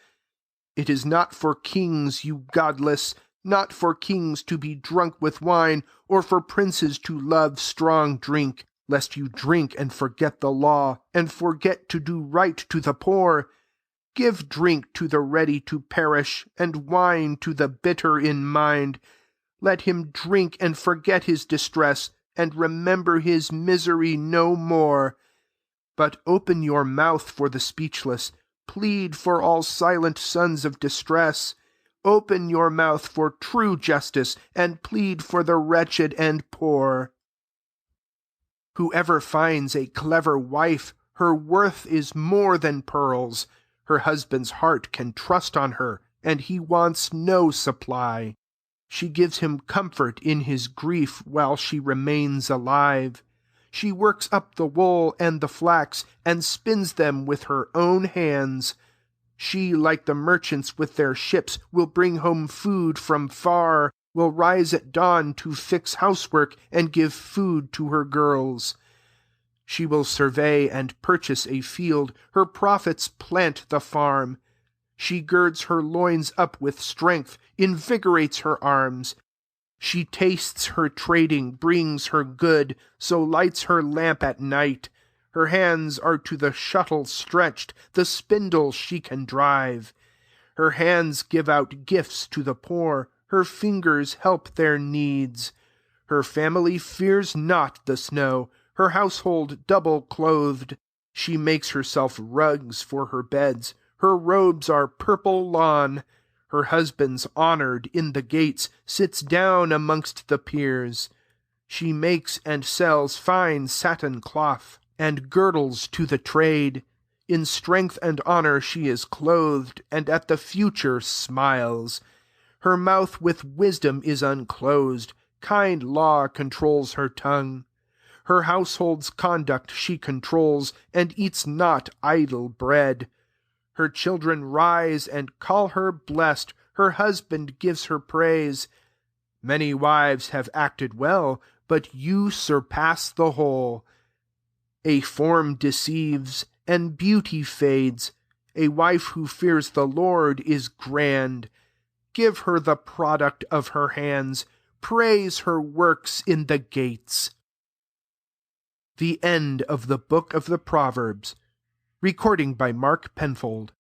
It is not for kings, you godless, not for kings to be drunk with wine, or for princes to love strong drink, lest you drink and forget the law, and forget to do right to the poor. Give drink to the ready to perish, and wine to the bitter in mind. Let him drink and forget his distress, and remember his misery no more. But open your mouth for the speechless, plead for all silent sons of distress. Open your mouth for true justice, and plead for the wretched and poor. Whoever finds a clever wife, her worth is more than pearls. Her husband's heart can trust on her, and he wants no supply. She gives him comfort in his grief while she remains alive. She works up the wool and the flax, and spins them with her own hands. She, like the merchants with their ships, will bring home food from far. will rise at dawn to fix housework and give food to her girls. She will survey and purchase a field, her profits plant the farm. She girds her loins up with strength, invigorates her arms. She tastes her trading, brings her good, so lights her lamp at night. Her hands are to the shuttle stretched, the spindle she can drive. Her hands give out gifts to the poor, her fingers help their needs. Her family fears not the snow, her household double clothed. She makes herself rugs for her beds, her robes are purple lawn. Her husband's honored in the gates, sits down amongst the peers. She makes and sells fine satin cloth, and girdles to the trade. In strength and honor she is clothed, and at the future smiles. Her mouth with wisdom is unclosed, kind law controls her tongue. Her household's conduct she controls, and eats not idle bread. Her children rise and call her blessed, her husband gives her praise. Many wives have acted well, but you surpass the whole. A form deceives, and beauty fades. A wife who fears the Lord is grand. Give her the product of her hands. Praise her works in the gates. The end of the Book of the Proverbs. Recording by Mark Penfold.